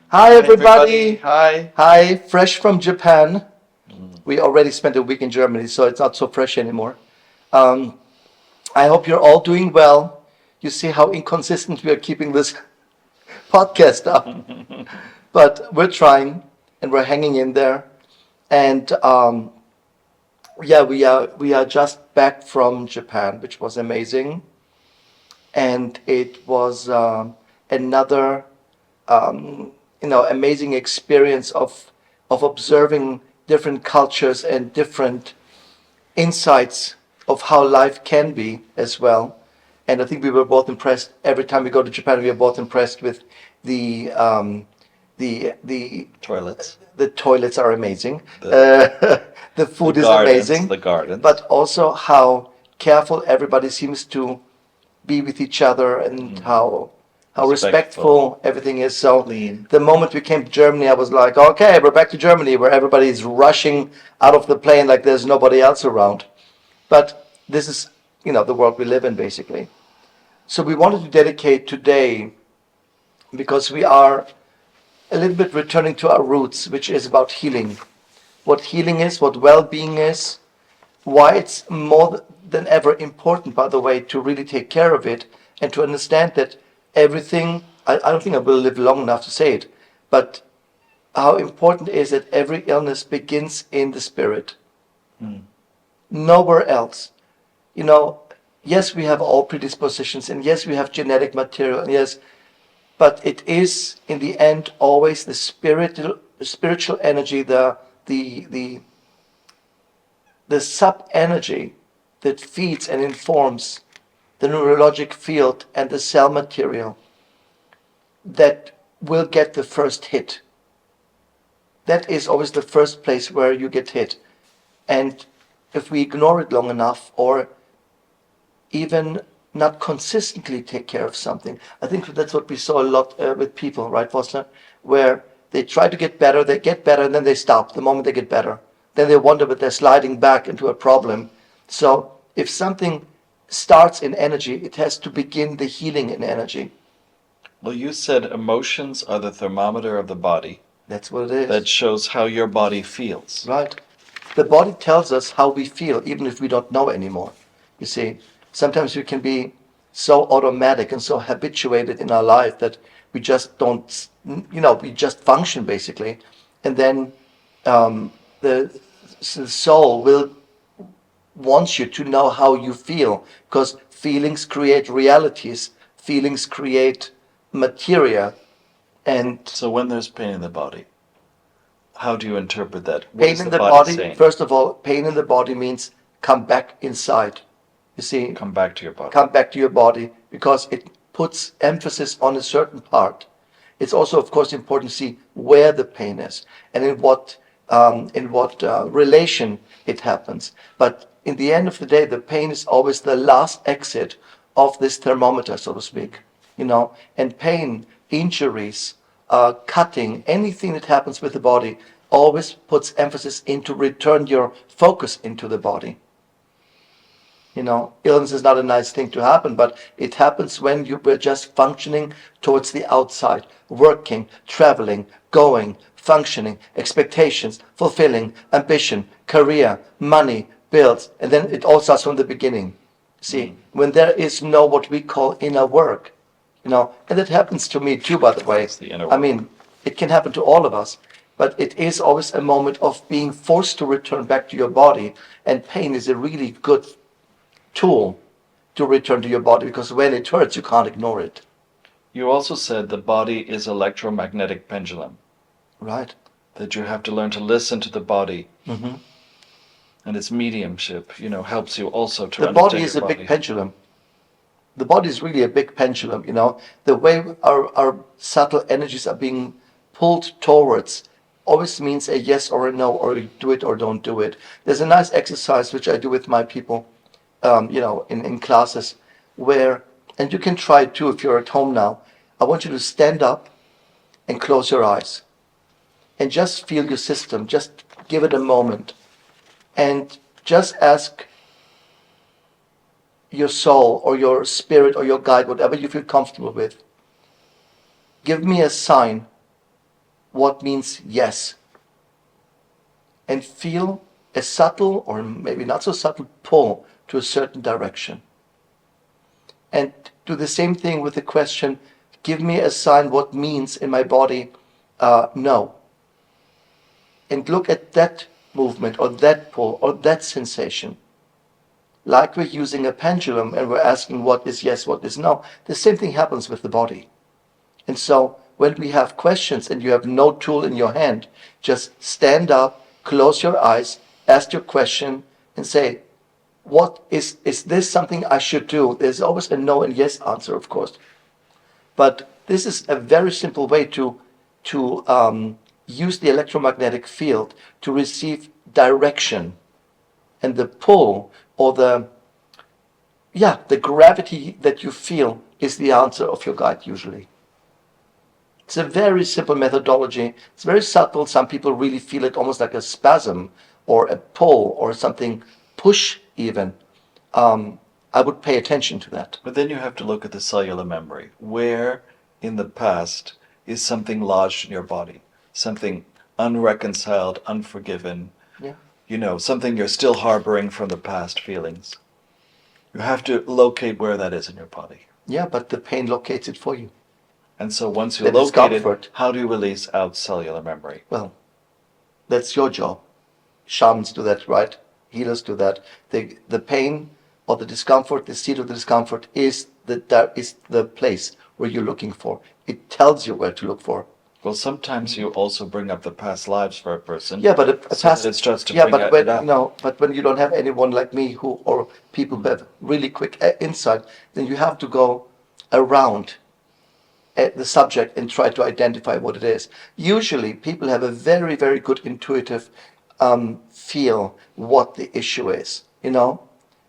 Hi, everybody. Hi. Hi, fresh from Japan. We already spent a week in Germany, so it's not so fresh anymore. Um, I hope you're all doing well. You see how inconsistent we are keeping this podcast up, but we're trying and we're hanging in there. And yeah, we are just back from Japan, which was amazing, and it was another amazing experience of observing different cultures and different insights of how life can be as well. And I think we were both impressed. Every time we go to Japan, we are both impressed with the the Toilets. the toilets are amazing. The The the food is gardens. amazing, The gardens. but also how careful everybody seems to be with each other and how respectful Respectful. everything is. So Clean. the moment we came to Germany, I was like, okay, we're back to Germany, where everybody's rushing out of the plane like there's nobody else around. But this is, the world we live in, basically. So we wanted to dedicate today because we are a little bit returning to our roots, which is about healing. What healing is, what well-being is, why it's more than ever important, by the way, to really take care of it and to understand that everything, I don't think I will live long enough to say it, but how important it is that every illness begins in the spirit, nowhere else. You know, yes, we have all predispositions, and yes, we have genetic material, and yes, but it is in the end always the spiritual energy, the sub energy that feeds and informs the neurologic field and the cell material that will get the first hit. That is always the first place where you get hit. And if we ignore it long enough, or even not consistently take care of something, I think that's what we saw a lot with people, right, Foster? Where they try to get better, they get better, and then they stop the moment they get better. Then they wonder, but they're sliding back into a problem. So if something starts in energy, it has to begin the healing in energy. Well, you said emotions are the thermometer of the body That's what it is. that shows how your body feels. Right. The body tells us how we feel, even if we don't know anymore. You see, sometimes we can be so automatic and so habituated in our life that we just don't, we just function basically. And then the soul will wants you to know how you feel, because feelings create realities, feelings create materia, and So when there's pain in the body, how do you interpret that? What pain is in the the body body, saying? first of all, pain in the body means come back inside. You see, Come back to your body. come back to your body, because it puts emphasis on a certain part. It's also, of course, important to see where the pain is and in what relation it happens. But in the end of the day, the pain is always the last exit of this thermometer, so to speak. And pain, injuries, cutting, anything that happens with the body always puts emphasis into return your focus into the body. Illness is not a nice thing to happen, but it happens when you were just functioning towards the outside, working, traveling, going, functioning, expectations, fulfilling, ambition, career, money, bills, and then it all starts from the beginning. See, when there is no what we call inner work, and it happens to me too, by the way. It's the inner I work. mean, it can happen to all of us, but it is always a moment of being forced to return back to your body, and pain is a really good tool to return to your body, because when it hurts, you can't ignore it. You also said the body is electromagnetic pendulum, Right? that you have to learn to listen to the body, Hmm. and its mediumship, helps you also to The body understand is your a big body. pendulum. The body is really a big pendulum. The way our subtle energies are being pulled towards always means a yes or a no, or you do it or don't do it. There's a nice exercise which I do with my people, in classes, where, and you can try it too if you're at home now. I want you to stand up and close your eyes and just feel your system. Just give it a moment and just ask your soul or your spirit or your guide, whatever you feel comfortable with, give me a sign what means yes, and feel a subtle or maybe not so subtle pull to a certain direction. And do the same thing with the question, give me a sign what means in my body no. And look at that movement or that pull or that sensation. Like we're using a pendulum and we're asking what is yes, what is no. The same thing happens with the body. And so when we have questions and you have no tool in your hand, just stand up, close your eyes, ask your question and say, what is this something I should do? There's always a no and yes answer, of course. But this is a very simple way to use the electromagnetic field to receive direction, and the pull or the gravity that you feel is the answer of your guide usually. It's a very simple methodology. It's very subtle. Some people really feel it almost like a spasm or a pull or something, push even. I would pay attention to that. But then you have to look at the cellular memory. Where in the past is something lodged in your body? Something unreconciled, unforgiven. Yeah. You know, something you're still harboring from the past feelings. You have to locate where that is in your body. Yeah, but the pain locates it for you. And so once you The locate it, discomfort. how do you release out cellular memory? Well, that's your job. Shamans do that, right? Healers do that. The pain or the discomfort, the seat of the discomfort is the place where you're looking for. It tells you where to look for. Well, sometimes you also bring up the past lives for a person. Yeah, but a so past. that it starts to Yeah, bring but it when up. but when you don't have anyone like me who or people who have really quick insight, then you have to go around the subject and try to identify what it is. Usually, people have a very, very good intuitive feel what the issue is. You know,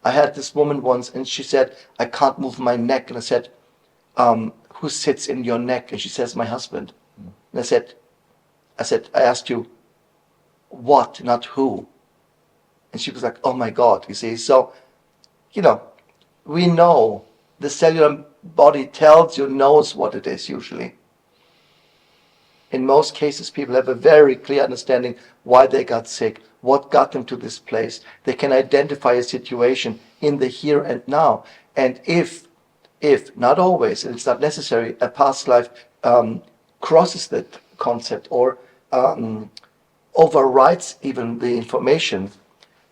I had this woman once, and she said, "I can't move my neck," and I said, "Who sits in your neck?" And she says, "My husband." And I asked you, what, not who? And she was like, "Oh my God," you see. So, you know, we know the cellular body tells you, knows what it is usually. In most cases, people have a very clear understanding why they got sick, what got them to this place. They can identify a situation in the here and now. And if not always, and it's not necessary, a past life crosses that concept or overrides even the information,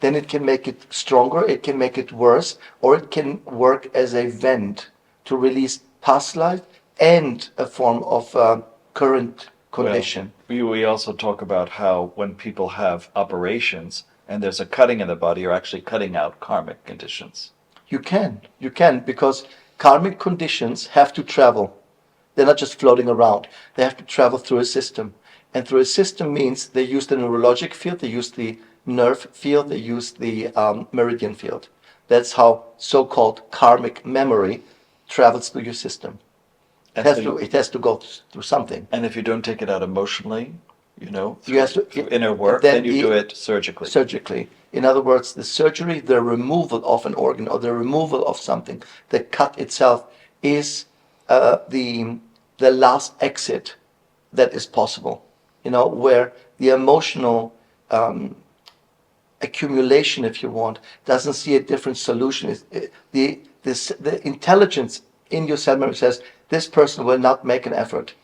then it can make it stronger, it can make it worse, or it can work as a vent to release past life and a form of current condition. Well, we also talk about how when people have operations and there's a cutting in the body, you're actually cutting out karmic conditions. You can, because karmic conditions have to travel. They're not just floating around. They have to travel through a system. And through a system means they use the neurologic field, they use the nerve field, they use the meridian field. That's how so-called karmic memory travels through your system. It has to go through something. And if you don't take it out emotionally, you know, You through inner work, then you do it surgically. Surgically. In other words, the surgery, the removal of an organ or the removal of something, the cut itself is the last exit that is possible. You know, where the emotional accumulation, if you want, doesn't see a different solution. The intelligence in your cell memory says, this person will not make an effort.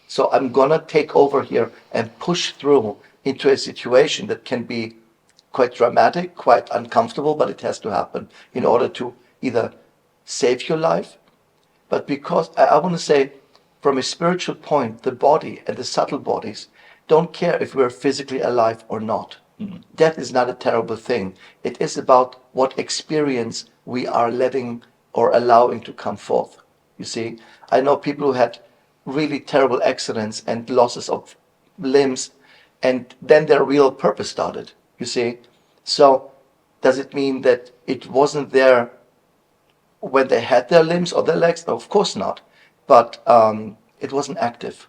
So I'm going to take over here and push through into a situation that can be quite dramatic, quite uncomfortable, but it has to happen in order to either save your life. But because I want to say, from a spiritual point, the body and the subtle bodies don't care if we're physically alive or not. Mm-hmm. Death is not a terrible thing. It is about what experience we are letting or allowing to come forth. You see, I know people who had really terrible accidents and losses of limbs, and then their real purpose started. You see, so does it mean that it wasn't there when they had their limbs or their legs? No, of course not. But it wasn't active.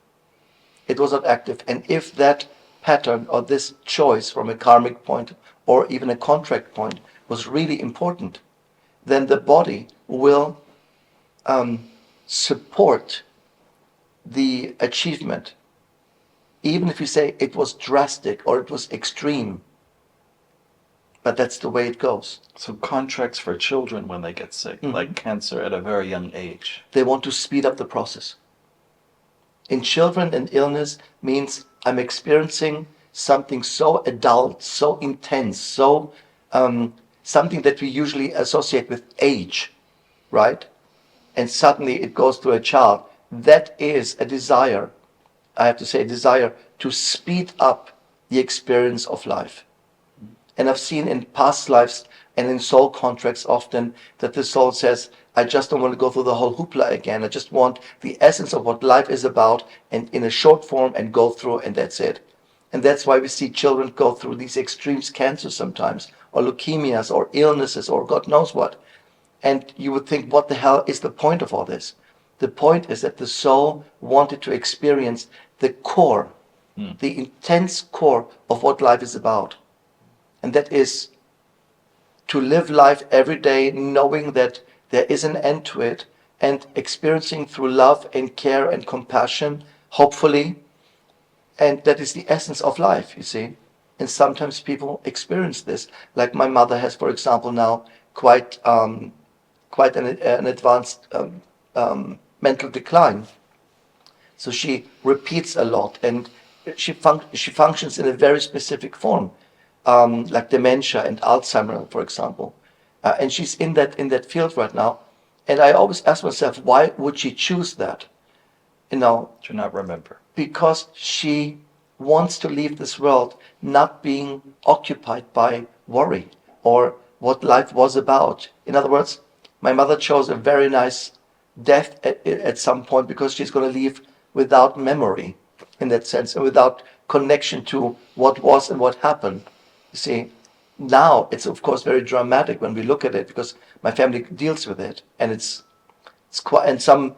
It was not active. And if that pattern or this choice from a karmic point or even a contract point was really important, then the body will support the achievement even if you say it was drastic or it was extreme, but that's the way it goes. So contracts for children when they get sick, like cancer at a very young age. They want to speed up the process. In children, an illness means I'm experiencing something so adult, so intense, so something that we usually associate with age, right? And suddenly it goes to a child. That is a desire, I have to say, a desire to speed up the experience of life. And I've seen in past lives and in soul contracts often that the soul says, I just don't want to go through the whole hoopla again. I just want the essence of what life is about and in a short form and go through, and that's it. And that's why we see children go through these extreme cancers sometimes, or leukemias, or illnesses, or God knows what. And you would think, what the hell is the point of all this? The point is that the soul wanted to experience the core, the intense core of what life is about. And that is to live life every day knowing that there is an end to it and experiencing through love and care and compassion, hopefully. And that is the essence of life, you see. And sometimes people experience this. Like my mother has, for example, now quite an advanced mental decline. So she repeats a lot, and she functions in a very specific form, like dementia and Alzheimer, for example. And she's in that field right now. And I always ask myself, why would she choose that? You know, Do not remember. because she wants to leave this world not being occupied by worry or what life was about. In other words, my mother chose a very nice death at some point because she's going to leave without memory in that sense and without connection to what was and what happened. You see, now it's of course very dramatic when we look at it because my family deals with it, and it's quite, and some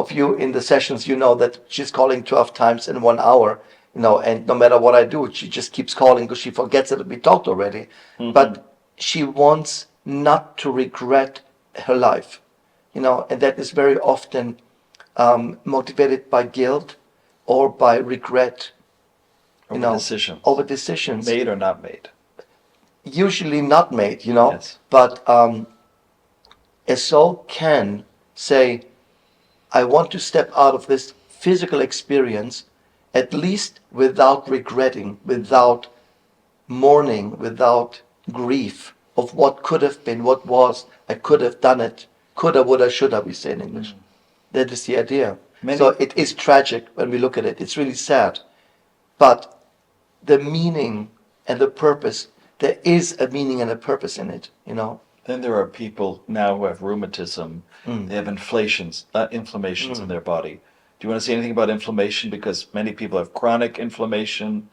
of you in the sessions, you know that she's calling 12 times in 1 hour, you know, and no matter what I do, she just keeps calling because she forgets that we talked already. But she wants not to regret her life, you know, and that is very often motivated by guilt or by regret, you Over know, decisions. over decisions, Made or not made. usually not made, you know, Yes. but a soul can say, I want to step out of this physical experience, at least without regretting, without mourning, without grief of what could have been, what was, I could have done it, coulda, woulda, shoulda, we say in English. That is the idea. So it is tragic when we look at it. It's really sad. But the meaning and the purpose, there is a meaning and a purpose in it, you know. Then there are people now who have rheumatism. They have inflammations in their body. Do you want to say anything about inflammation? Because many people have chronic inflammation,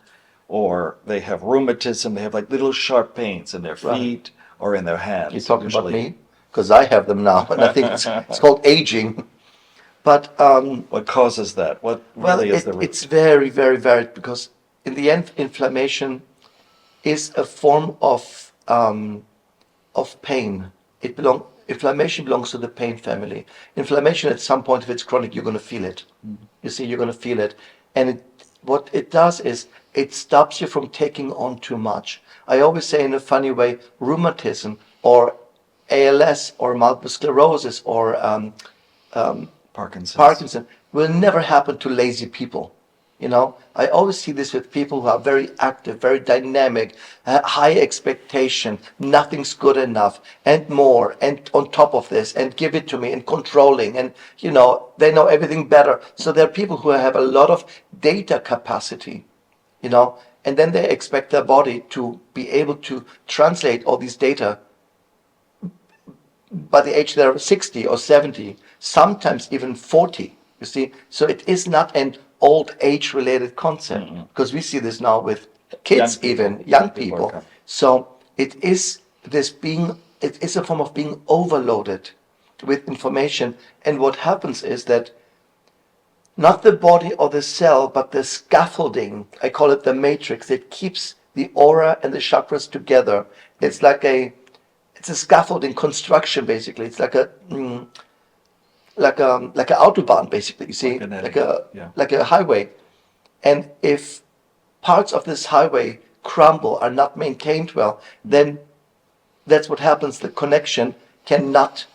or they have rheumatism. They have like little sharp pains in their feet or in their hands. You're talking about me? Because I have them now, and I think it's called aging. But what causes that? What really is the root? It's very, very varied because in the end, inflammation is a form of pain. Inflammation belongs to the pain family. Inflammation, at some point, if it's chronic, you're going to feel it. You see, you're going to feel it, and what it does is it stops you from taking on too much. I always say in a funny way, rheumatism or ALS or multiple sclerosis or Parkinson will never happen to lazy people. You know, I always see this with people who are very active, very dynamic, high expectation, nothing's good enough, and more, and on top of this, and give it to me, and controlling, and, you know, they know everything better. So there are people who have a lot of data capacity, you know, and then they expect their body to be able to translate all these data by the age they're 60 or 70, sometimes even 40, you see. So it is not an old age related concept, because we see this now with kids, young people. So it is a form of being overloaded with information. And what happens is that not the body or the cell, but the scaffolding, I call it the matrix, that keeps the aura and the chakras together. It's a scaffolding construction, basically. It's like a autobahn, basically. You see, like a highway, And if parts of this highway crumble, are not maintained well, then that's what happens. The connection cannot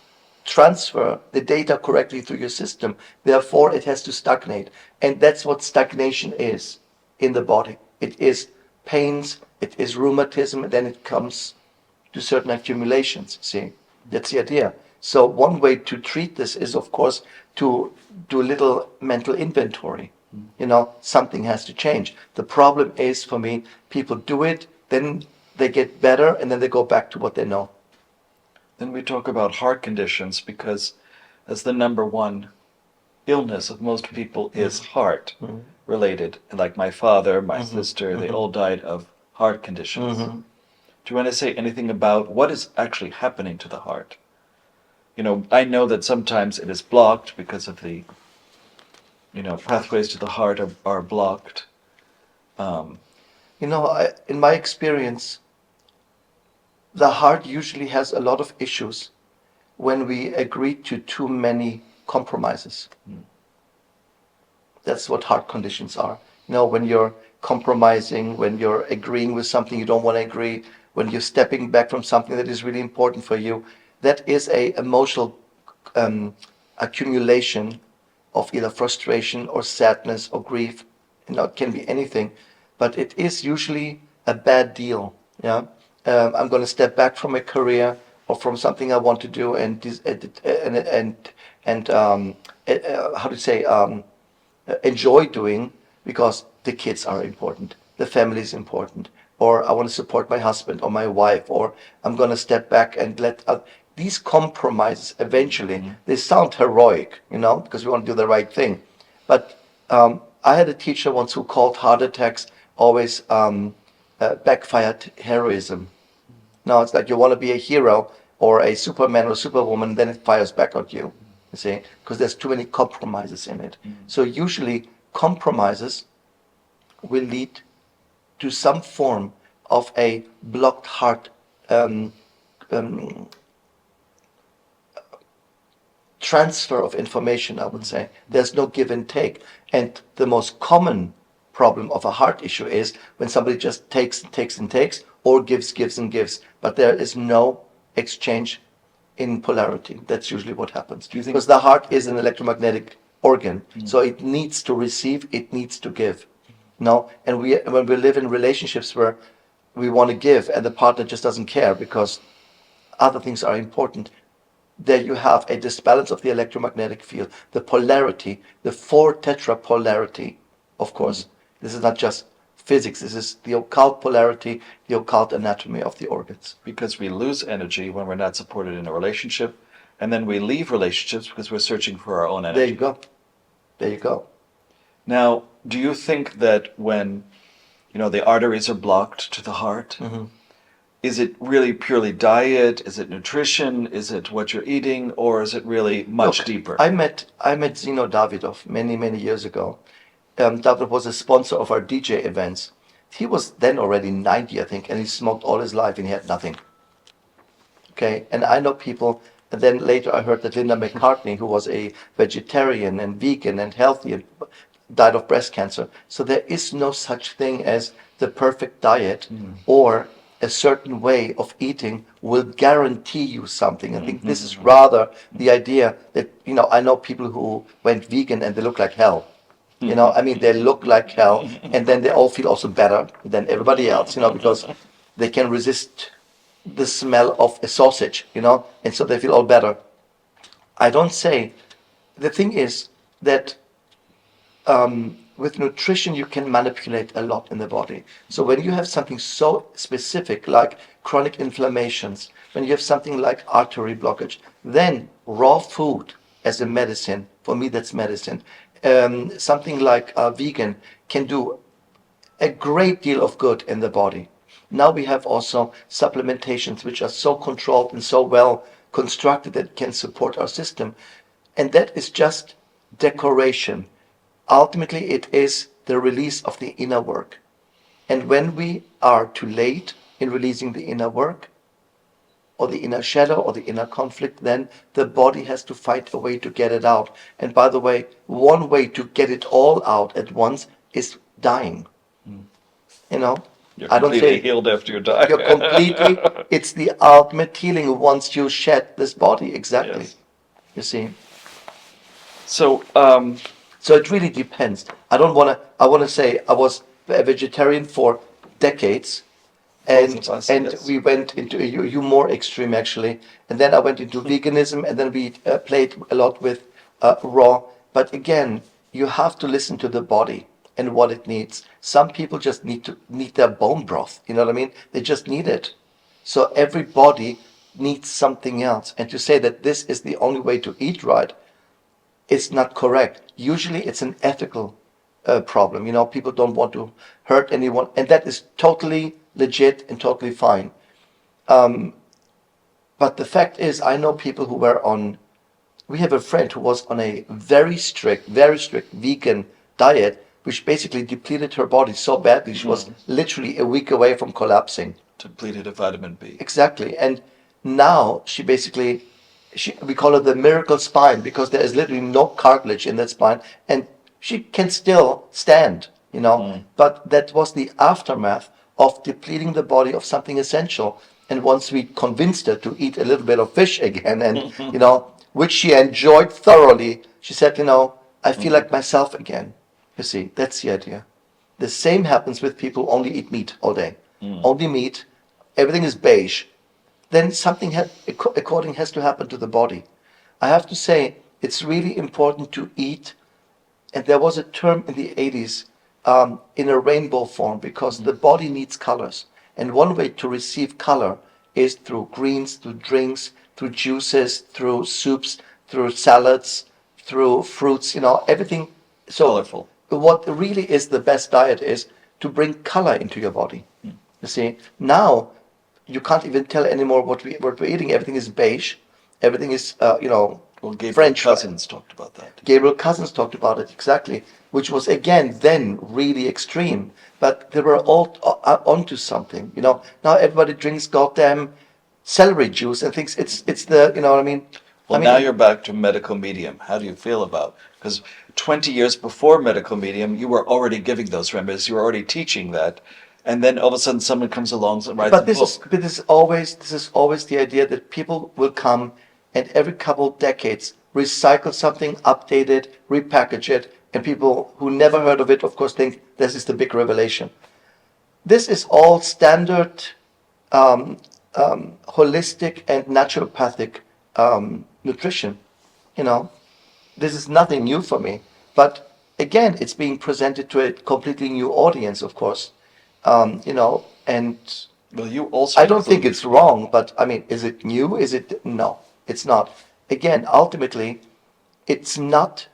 transfer the data correctly through your system. Therefore, it has to stagnate. And that's what stagnation is in the body. It is pains, it is rheumatism, and then it comes to certain accumulations. See, that's the idea. So one way to treat this is, of course, to do a little mental inventory. Something has to change. The problem is, for me, people do it, then they get better, and then they go back to what they know. Then we talk about heart conditions because as the number one illness of most people is heart related. Like my father, my sister, they all died of heart conditions. Do you want to say anything about what is actually happening to the heart? I know that sometimes it is blocked because of the, pathways to the heart are blocked. In my experience, the heart usually has a lot of issues when we agree to too many compromises. That's what heart conditions are. When you're compromising, when you're agreeing with something you don't want to agree, when you're stepping back from something that is really important for you, that is a emotional accumulation of either frustration or sadness or grief. It can be anything, but it is usually a bad deal. Yeah, I'm going to step back from a career or from something I want to do, and how to say enjoy doing, because the kids are important, the family is important, or I want to support my husband or my wife, or I'm going to step back and let these compromises eventually, they sound heroic, because we want to do the right thing. But I had a teacher once who called heart attacks always backfired heroism. Now it's like you want to be a hero or a Superman or Superwoman, then it fires back at you. You see, because there's too many compromises in it. So usually compromises will lead to some form of a blocked heart transfer of information, I would say. There's no give and take. And the most common problem of a heart issue is when somebody just takes and takes and takes, or gives and gives, but there is no exchange in polarity. That's usually what happens. Do you think? Because the heart is an electromagnetic organ, so it needs to receive, it needs to give. And when we live in relationships where we want to give and the partner just doesn't care because other things are important, there you have a disbalance of the electromagnetic field, the polarity, the four tetrapolarity, of course. This is not just physics, this is the occult polarity, the occult anatomy of the organs. Because we lose energy when we're not supported in a relationship, and then we leave relationships because we're searching for our own energy. There you go. There you go. Now, do you think that when, the arteries are blocked to the heart, is it really purely diet? Is it nutrition? Is it what you're eating? Or is it really much deeper? I met Zino Davidov many, many years ago. Davidov was a sponsor of our DJ events. He was then already 90, I think, and he smoked all his life and he had nothing. Okay, and I know people, and then later I heard that Linda McCartney, who was a vegetarian and vegan and healthy, and died of breast cancer. So there is no such thing as the perfect diet or a certain way of eating will guarantee you something. I think this is rather the idea that, I know people who went vegan and they look like hell. They look like hell, and then they all feel also better than everybody else, because they can resist the smell of a sausage, and so they feel all better. I don't say, the thing is that with nutrition you can manipulate a lot in the body. So when you have something so specific like chronic inflammations, when you have something like artery blockage, then raw food as a medicine, for me that's medicine. Something like vegan can do a great deal of good in the body. Now we have also supplementations which are so controlled and so well constructed that can support our system. And that is just decoration. Ultimately, it is the release of the inner work. And when we are too late in releasing the inner work, or the inner shadow, or the inner conflict, then the body has to find a way to get it out. And by the way, one way to get it all out at once is dying. You know, You're I don't completely say healed after you die. you're completely, it's the ultimate healing once you shed this body. Exactly. Yes. You see? So, So it really depends. I want to say I was a vegetarian for decades, both of us, and yes. we went into you more extreme actually, and then I went into veganism, and then we played a lot with raw. But again, you have to listen to the body and what it needs. Some people just need their bone broth. You know what I mean? They just need it. So every body needs something else, and to say that this is the only way to eat right, it's not correct. Usually, it's an ethical problem. You know, people don't want to hurt anyone, and that is totally legit and totally fine. But the fact is, I know people who were on. We have a friend who was on a very strict vegan diet, which basically depleted her body so badly she was literally a week away from collapsing. Depleted of vitamin B. Exactly. And now she basically, we call it the miracle spine because there is literally no cartilage in that spine, and she can still stand, you know. But that was the aftermath of depleting the body of something essential. And once we convinced her to eat a little bit of fish again, and, you know, which she enjoyed thoroughly, she said, you know, I feel like myself again. You see, that's the idea. The same happens with people who only eat meat all day. Only meat, everything is beige, then something according has to happen to the body. I have to say, it's really important to eat, and there was a term in the 80s in a rainbow form because the body needs colors. And one way to receive color is through greens, through drinks, through juices, through soups, through salads, through fruits, you know, everything. So, Colorful. what really is the best diet is to bring color into your body. You see, now you can't even tell anymore what we're eating. Everything is beige. Everything is Well, Gabriel French. Cousins talked about that. Gabriel Cousins talked about it exactly, which was again then really extreme. But they were all onto something. You know, now everybody drinks goddamn celery juice and thinks it's the, you know what I mean. Well, I now mean, you're back to medical medium. How do you feel about? Because 20 years before medical medium, you were already giving those remedies. You were already teaching that, and then all of a sudden, someone comes along and writes a but book. this is always the idea that people will come and every couple of decades recycle something, update it, repackage it, and people who never heard of it, of course, think this is the big revelation. This is all standard holistic and naturopathic nutrition. You know, this is nothing new for me. But again, it's being presented to a completely new audience, of course. You know, and Well, you also I don't think include. it's wrong, but I mean, is it new? Is it? No, it's not. Again, ultimately, it's not.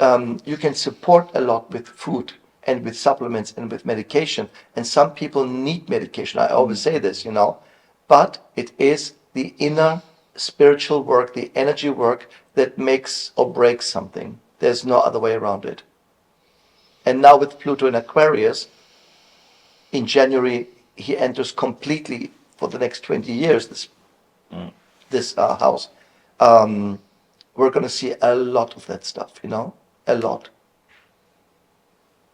You can support a lot with food and with supplements and with medication. And some people need medication. I always say this, you know, but it is the inner spiritual work, the energy work that makes or breaks something. There's no other way around it. And now with Pluto in Aquarius, in January, he enters completely for the next 20 years, this house. Um, we're going to see a lot of that stuff, you know, a lot.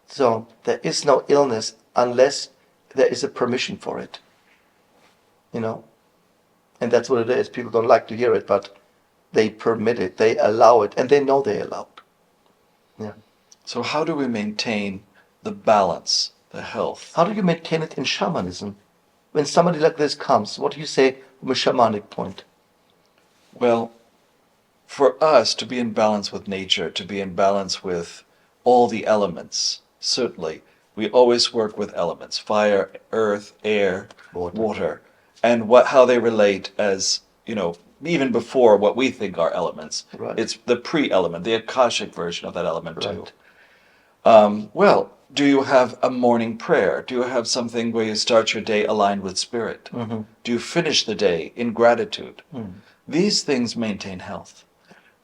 So there is no illness unless there is a permission for it, you know, and that's what it is. People don't like to hear it, but they permit it, they allow it, and they know they allow it. Yeah. So how do we maintain the balance, the health? How do you maintain it in shamanism? When somebody like this comes, what do you say from a shamanic point? Well, for us to be in balance with nature, to be in balance with all the elements, certainly, we always work with elements: fire, earth, air, water, and how they relate as, even before what we think are elements. Right. It's the pre-element, the Akashic version of that element too. Right. Well, do you have a morning prayer? Do you have something where you start your day aligned with spirit? Mm-hmm. Do you finish the day in gratitude? These things maintain health.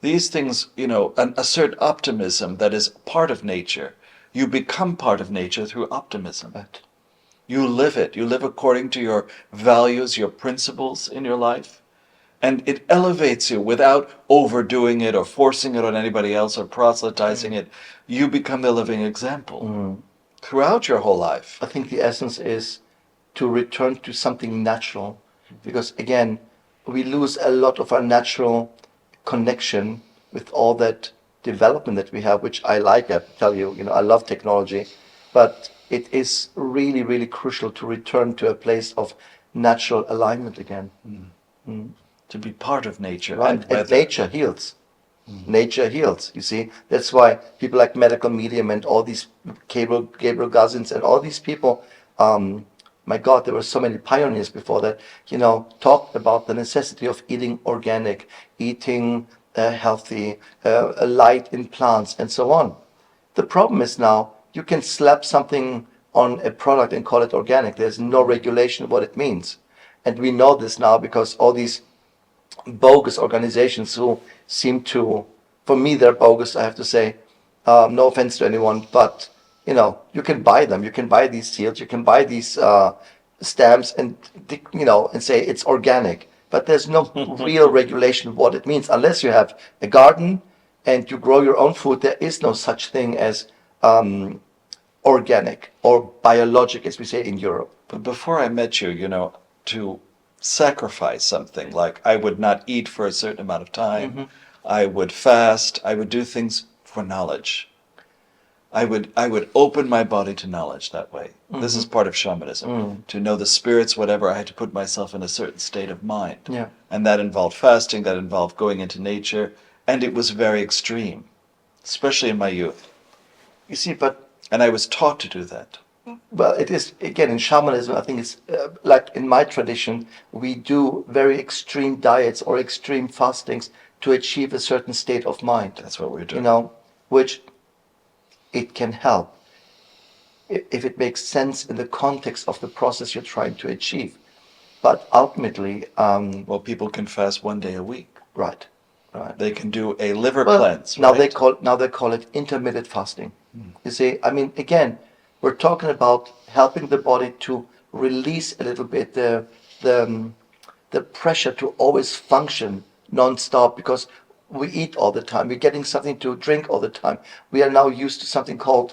These things, assert optimism that is part of nature. You become part of nature through optimism. Right. You live it. You live according to your values, your principles in your life. And it elevates you without overdoing it or forcing it on anybody else or proselytizing it. You become the living example. throughout your whole life. I think the essence is to return to something natural, because again, we lose a lot of our natural connection with all that development that we have, which I like. I tell you, I love technology, but it is really, really crucial to return to a place of natural alignment again. To be part of nature Right? and And weather. nature heals. Nature heals. You see, that's why people like Medical Medium and all these Gabriel Gazins and all these people, my God, there were so many pioneers before that, talked about the necessity of eating organic, eating healthy, light in plants, and so on. The problem is now you can slap something on a product and call it organic. There's no regulation of what it means. And we know this now because all these bogus organizations who seem to, for me, they're bogus, I have to say. No offense to anyone, but you can buy them. You can buy these seals. You can buy these stamps, and and say it's organic. But there's no real regulation of what it means unless you have a garden and you grow your own food. There is no such thing as organic or biologic, as we say in Europe. But before I met you, to sacrifice something, like I would not eat for a certain amount of time, I would fast, I would do things for knowledge. I would open my body to knowledge that way. This is part of shamanism. To know the spirits, whatever, I had to put myself in a certain state of mind. Yeah. And that involved fasting, that involved going into nature, and it was very extreme, especially in my youth. You see, but And I was taught to do that. well, it is, again, in shamanism, I think it's like in my tradition, we do very extreme diets or extreme fastings to achieve a certain state of mind, That's what we're doing. which it can help if it makes sense in the context of the process you're trying to achieve. But ultimately, Well, people can fast 1 day a week. right, right. They can do a liver Well, cleanse, now right? they call it intermittent fasting. You see, I mean, again, we're talking about helping the body to release a little bit the pressure to always function non-stop, because we eat all the time. We're getting something to drink all the time. We are now used to something called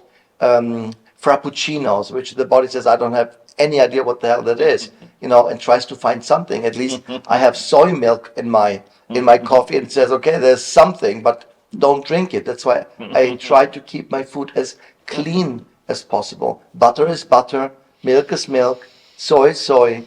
frappuccinos, which the body says, I don't have any idea what the hell that is, and tries to find something. At least I have soy milk in my coffee, and it says, okay, there's something, but don't drink it. That's why I try to keep my food as clean as possible. Butter is butter, milk is milk, soy is soy,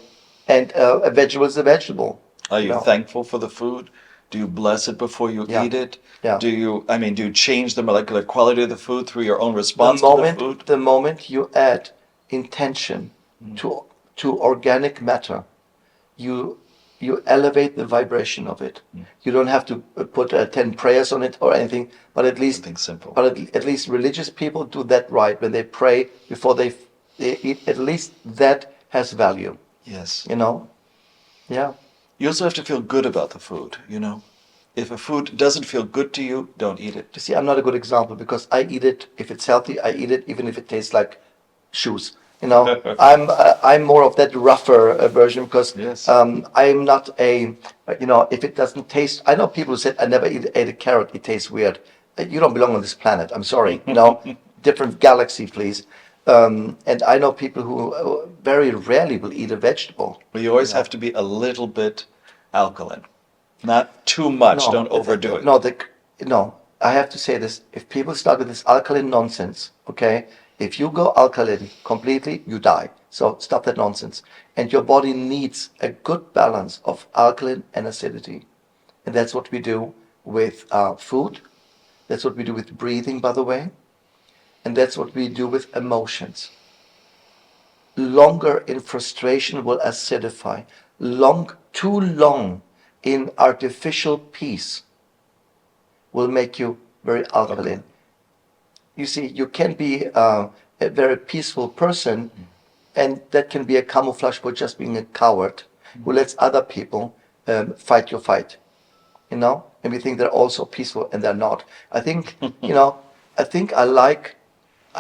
and a vegetable is a vegetable. Are you know. thankful for the food? Do you bless it before you Yeah. eat it? Yeah. Do you change the molecular quality of the food through your own The response to the moment food? the moment you add intention to organic matter, you elevate the vibration of it. You don't have to put 10 prayers on it or anything, but at least Something simple. at least religious people do that right when they pray before they eat. At least that has value. Yes. Yeah. You also have to feel good about the food, If a food doesn't feel good to you, don't eat it. You see, I'm not a good example because I eat it. If it's healthy, I eat it, even if it tastes like shoes. I'm more of that rougher version because Yes. I'm not if it doesn't taste. I know people who said I never ate a carrot. It tastes weird. You don't belong on this planet. I'm sorry. Different galaxy, please. And I know people who very rarely will eat a vegetable. But you always have to be a little bit alkaline. Not too much. Don't overdo it. No. I have to say this. If people start with this alkaline nonsense, okay, if you go alkaline completely, you die. So stop that nonsense. And your body needs a good balance of alkaline and acidity. And that's what we do with food. That's what we do with breathing, by the way. And that's what we do with emotions. Longer in frustration will acidify. Too long in artificial peace will make you very alkaline. Okay. You see, you can be a very peaceful person, and that can be a camouflage for just being a coward who lets other people fight your fight. And we think they're also peaceful, and they're not. I think, I think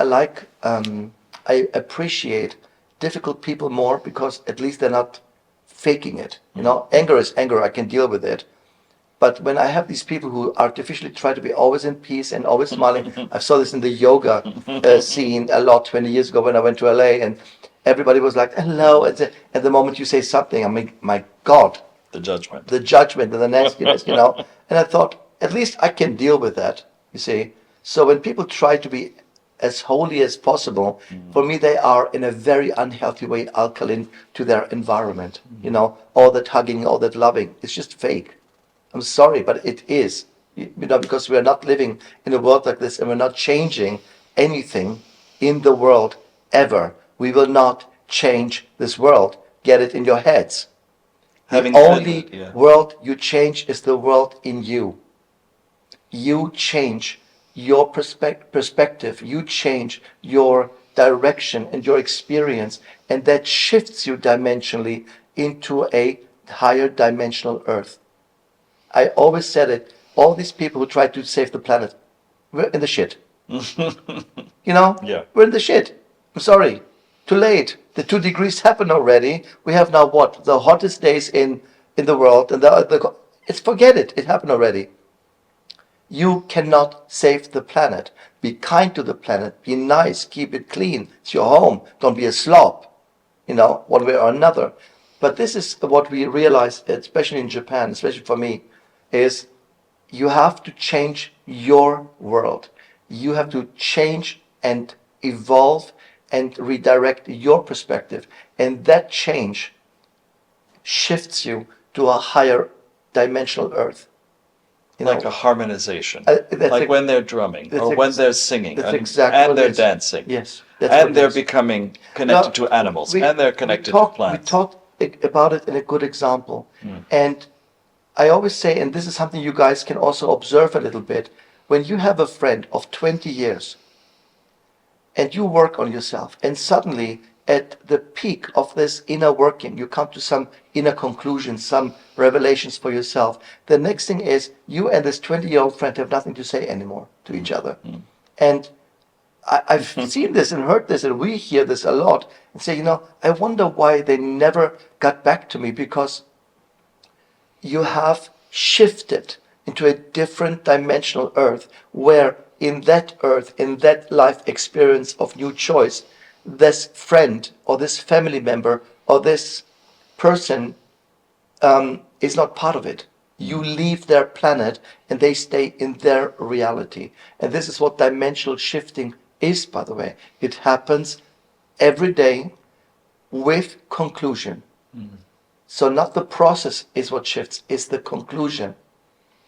I appreciate difficult people more because at least they're not faking it. Anger is anger. I can deal with it. But when I have these people who artificially try to be always in peace and always smiling, I saw this in the yoga scene a lot 20 years ago when I went to LA, and everybody was like, hello. And the moment you say something, I mean, my God, The judgment. the judgment and the nastiness, you know. And I thought, at least I can deal with that, you see. So when people try to be as holy as possible, for me, they are in a very unhealthy way alkaline to their environment, you know. All that hugging, all that loving, it's just fake. I'm sorry, but it is, you know, because we are not living in a world like this and we're not changing anything in the world ever. We will not change this world. Get it in your heads. The Having said only that, yeah. world you change is the world in you. You change your perspective. You change your direction and your experience, and that shifts you dimensionally into a higher dimensional earth. I always said it. All these people who try to save the planet, we're in the shit. You know? Yeah. We're in the shit. I'm sorry. Too late. The 2 degrees happened already. We have now what? The hottest days in the world. And it's forget it. It happened already. You cannot save the planet. Be kind to the planet. Be nice. Keep it clean. It's your home. Don't be a slob, you know, one way or another. But this is what we realize, especially in Japan, especially for me, is you have to change your world. You have to change and evolve and redirect your perspective. And that change shifts you to a higher dimensional earth. You Like know, a harmonization. that's Like when they're drumming or when they're singing and what it they're is. dancing. Yes, that's what And it they're is. becoming connected to animals and they're connected to We plants. talked about it in a good example. And I always say, and this is something you guys can also observe a little bit, when you have a friend of 20 years and you work on yourself, and suddenly at the peak of this inner working, you come to some inner conclusions, some revelations for yourself. The next thing is you and this 20-year-old friend have nothing to say anymore to each other. And I've seen this and heard this, and we hear this a lot, and say, you know, I wonder why they never got back to me, because you have shifted into a different dimensional earth, where in that earth, in that life experience of new choice, this friend or this family member or this person is not part of it. You leave their planet and they stay in their reality. And this is what dimensional shifting is, by the way. It happens every day with conclusion. So not the process is what shifts, it's the conclusion.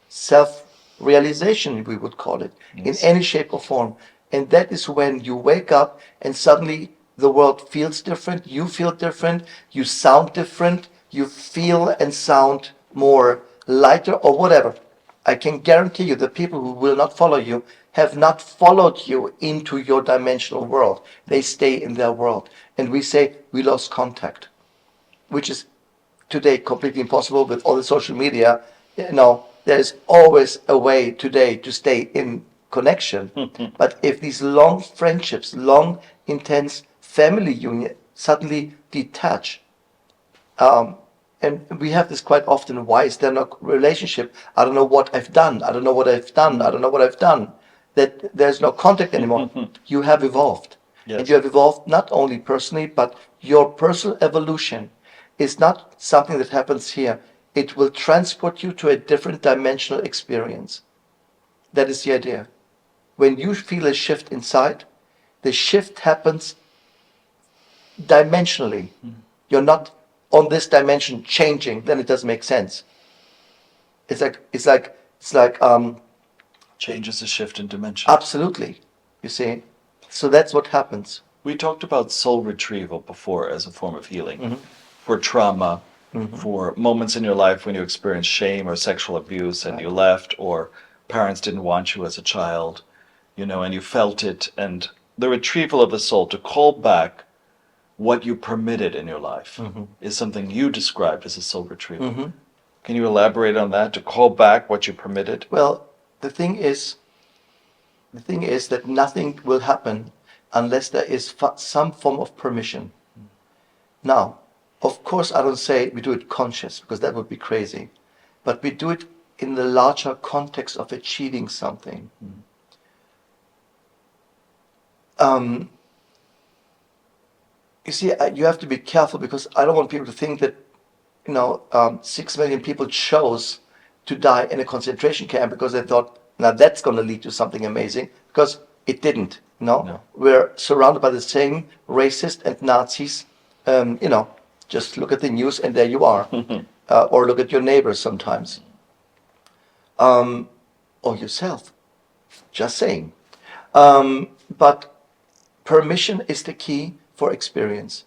Self-realization, we would call it, in any shape or form. And that is when you wake up and suddenly the world feels different, you feel different, you sound different, you feel and sound more lighter or whatever. I can guarantee you the people who will not follow you have not followed you into your dimensional world. They stay in their world. And we say we lost contact, which is today completely impossible with all the social media. You know, there's always a way today to stay in connection. But if these long friendships, long, intense family union suddenly detach, and we have this quite often, why is there no relationship? I don't know what I've done. I don't know what I've done. I don't know what I've done. That there's no contact anymore. You have evolved. Yes. And you have evolved not only personally, but your personal evolution is not something that happens here. It will transport you to a different dimensional experience. That is the idea. When you feel a shift inside, the shift happens dimensionally. You're not on this dimension changing, then it doesn't make sense. It's like Change is a shift in dimension. absolutely, you see. So that's what happens. We talked about soul retrieval before as a form of healing for trauma, for moments in your life when you experienced shame or sexual abuse and you left, or parents didn't want you as a child, you know, and you felt it. And the retrieval of the soul to call back what you permitted in your life is something you described as a soul retrieval. Can you elaborate on that, to call back what you permitted? Well, the thing is that nothing will happen unless there is some form of permission. Now, of course, I don't say we do it conscious, because that would be crazy. But we do it in the larger context of achieving something. You see, you have to be careful because I don't want people to think that 6 million people chose to die in a concentration camp because they thought, now that's going to lead to something amazing, because it didn't. No. We're surrounded by the same racists and Nazis. Just look at the news and there you are. Or look at your neighbors sometimes. Or yourself. Just saying. But permission is the key for experience.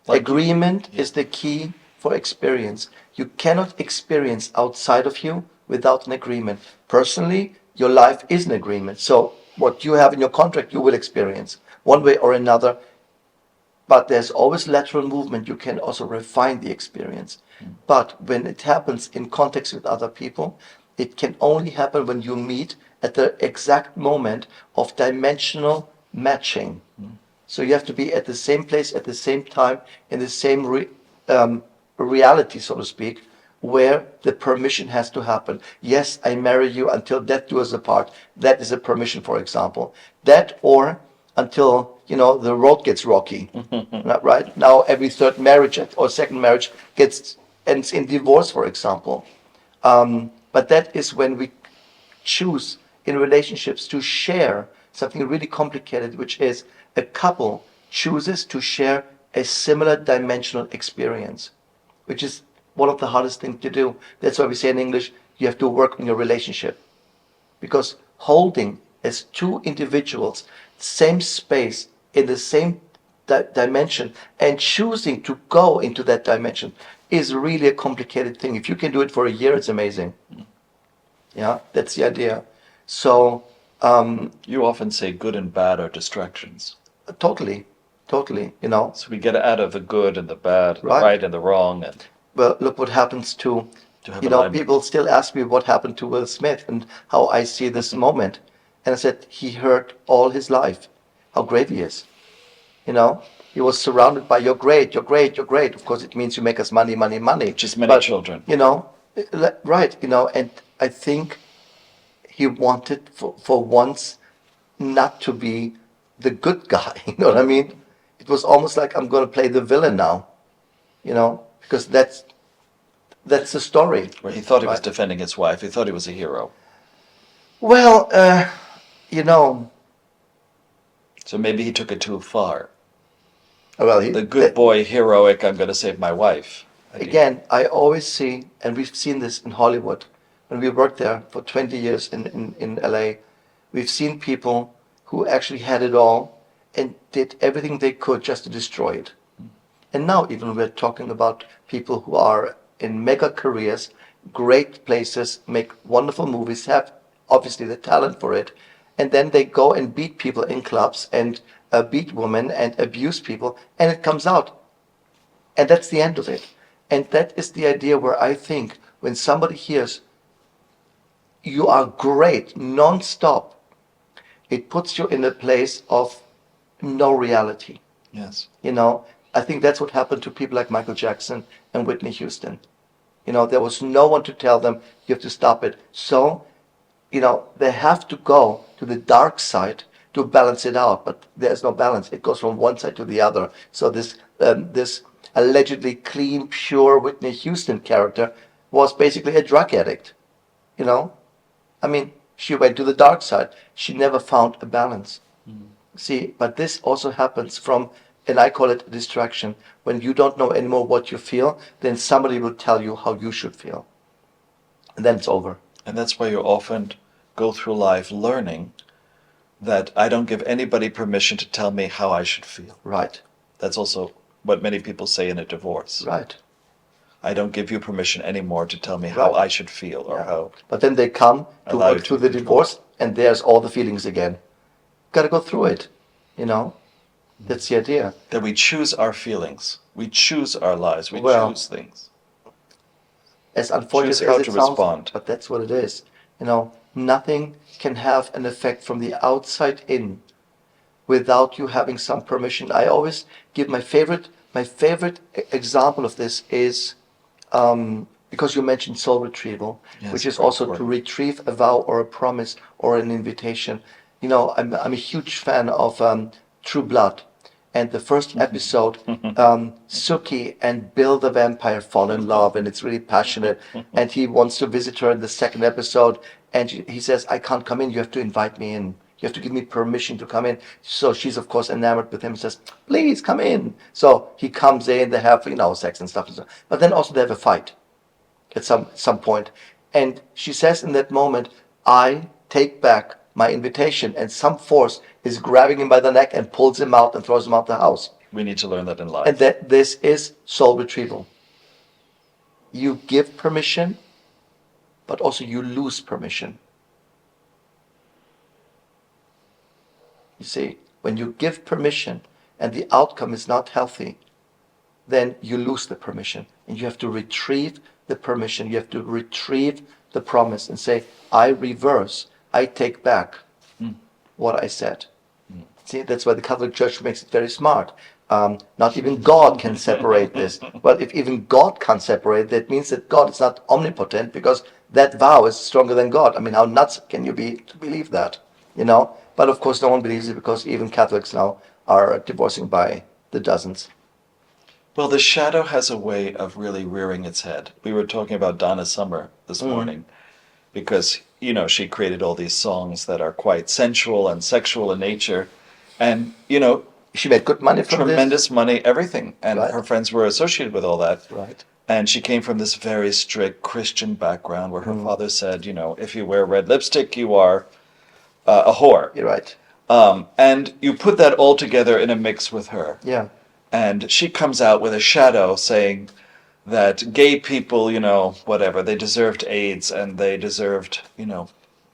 Agreement is the key for experience. You cannot experience outside of you without an agreement. Personally, your life is an agreement. So what you have in your contract, you will experience one way or another. But there's always lateral movement. You can also refine the experience. But when it happens in context with other people, it can only happen when you meet at the exact moment of dimensional matching. So you have to be at the same place at the same time in the same reality, so to speak, where the permission has to happen. Yes, I marry you until death do us apart. That is a permission, for example. That, or until the road gets rocky. Right now, every third marriage or second marriage ends in divorce, for example. But that is when we choose in relationships to share something really complicated, which is a couple chooses to share a similar dimensional experience, which is one of the hardest things to do. That's why we say in English, you have to work on your relationship. Because holding as two individuals, same space, in the same dimension, and choosing to go into that dimension is really a complicated thing. If you can do it for a year, it's amazing. Yeah, that's the idea. So You often say good and bad are distractions. totally. So we get out of the good and the bad, the Right. right and the wrong, and Well, look what happens to have alignment. people still ask me what happened to Will Smith and how I see this moment. And I said, he heard all his life how great he is. He was surrounded by you're great, you're great, you're great. Of course, it means you make us money, money, money. Just many children. Right, and I think he wanted for once not to be the good guy. You know what I mean? It was almost like I'm going to play the villain now, because that's the story. Where he thought he was Right. defending his wife. He thought he was a hero. Well, So maybe he took it too far. well, The good boy, heroic, I'm going to save my wife. Again, I always see, and we've seen this in Hollywood, when we worked there for 20 years in LA, we've seen people who actually had it all and did everything they could just to destroy it. And now even we're talking about people who are in mega careers, great places, make wonderful movies, have obviously the talent for it, and then they go and beat people in clubs and beat women and abuse people, and it comes out. And that's the end of it. And that is the idea where I think when somebody hears you are great non-stop, it puts you in a place of no reality. Yes. I think that's what happened to people like Michael Jackson and Whitney Houston. There was no one to tell them you have to stop it. So, they have to go to the dark side to balance it out, but there's no balance. It goes from one side to the other. So this allegedly clean, pure Whitney Houston character was basically a drug addict. I mean, she went to the dark side. She never found a balance. See, but this also happens from, and I call it a distraction. When you don't know anymore what you feel, then somebody will tell you how you should feel. And then it's over. And that's why you often go through life learning that I don't give anybody permission to tell me how I should feel. Right. That's also what many people say in a divorce. Right. I don't give you permission anymore to tell me how Right. I should feel or Yeah. how. But then they come to Allow you work to through the control. divorce, and there's all the feelings again. Got to go through it. That's the idea. That we choose our feelings. We choose our lives. We Well, choose things. As unfortunate Choose as how it to sounds, respond. but that's what it is. Nothing can have an effect from the outside in without you having some permission. I always give my favorite example of this is because you mentioned soul retrieval, Yes, which is very also to important. retrieve a vow or a promise or an invitation. You know, I'm a huge fan of True Blood. And the first episode, Suki and Bill the vampire fall in love, and it's really passionate. And he wants to visit her in the second episode, and he says, "I can't come in. You have to invite me in. You have to give me permission to come in." So she's of course enamored with him and says, "Please come in." So he comes in. They have sex and stuff, but then also they have a fight at some point. And she says in that moment, "I take back my invitation," and some force is grabbing him by the neck and pulls him out and throws him out the house. We need to learn that in life. And that this is soul retrieval. You give permission, but also you lose permission. You see, when you give permission and the outcome is not healthy, then you lose the permission. And you have to retrieve the permission. You have to retrieve the promise and say, "I reverse, I take back what I said." See, that's why the Catholic Church makes it very smart. Not even God can separate this. Well, if even God can't separate, that means that God is not omnipotent, because that vow is stronger than God. I mean, how nuts can you be to believe that? But of course, no one believes it, because even Catholics now are divorcing by the dozens. Well, the shadow has a way of really rearing its head. We were talking about Donna Summer this morning because, she created all these songs that are quite sensual and sexual in nature. And, She made good money from this. tremendous money, everything. And Right. her friends were associated with all that. Right. And she came from this very strict Christian background where her father said, if you wear red lipstick, you are a whore. You're right. And you put that all together in a mix with her. Yeah. And she comes out with a shadow saying that gay people, whatever, they deserved AIDS and they deserved,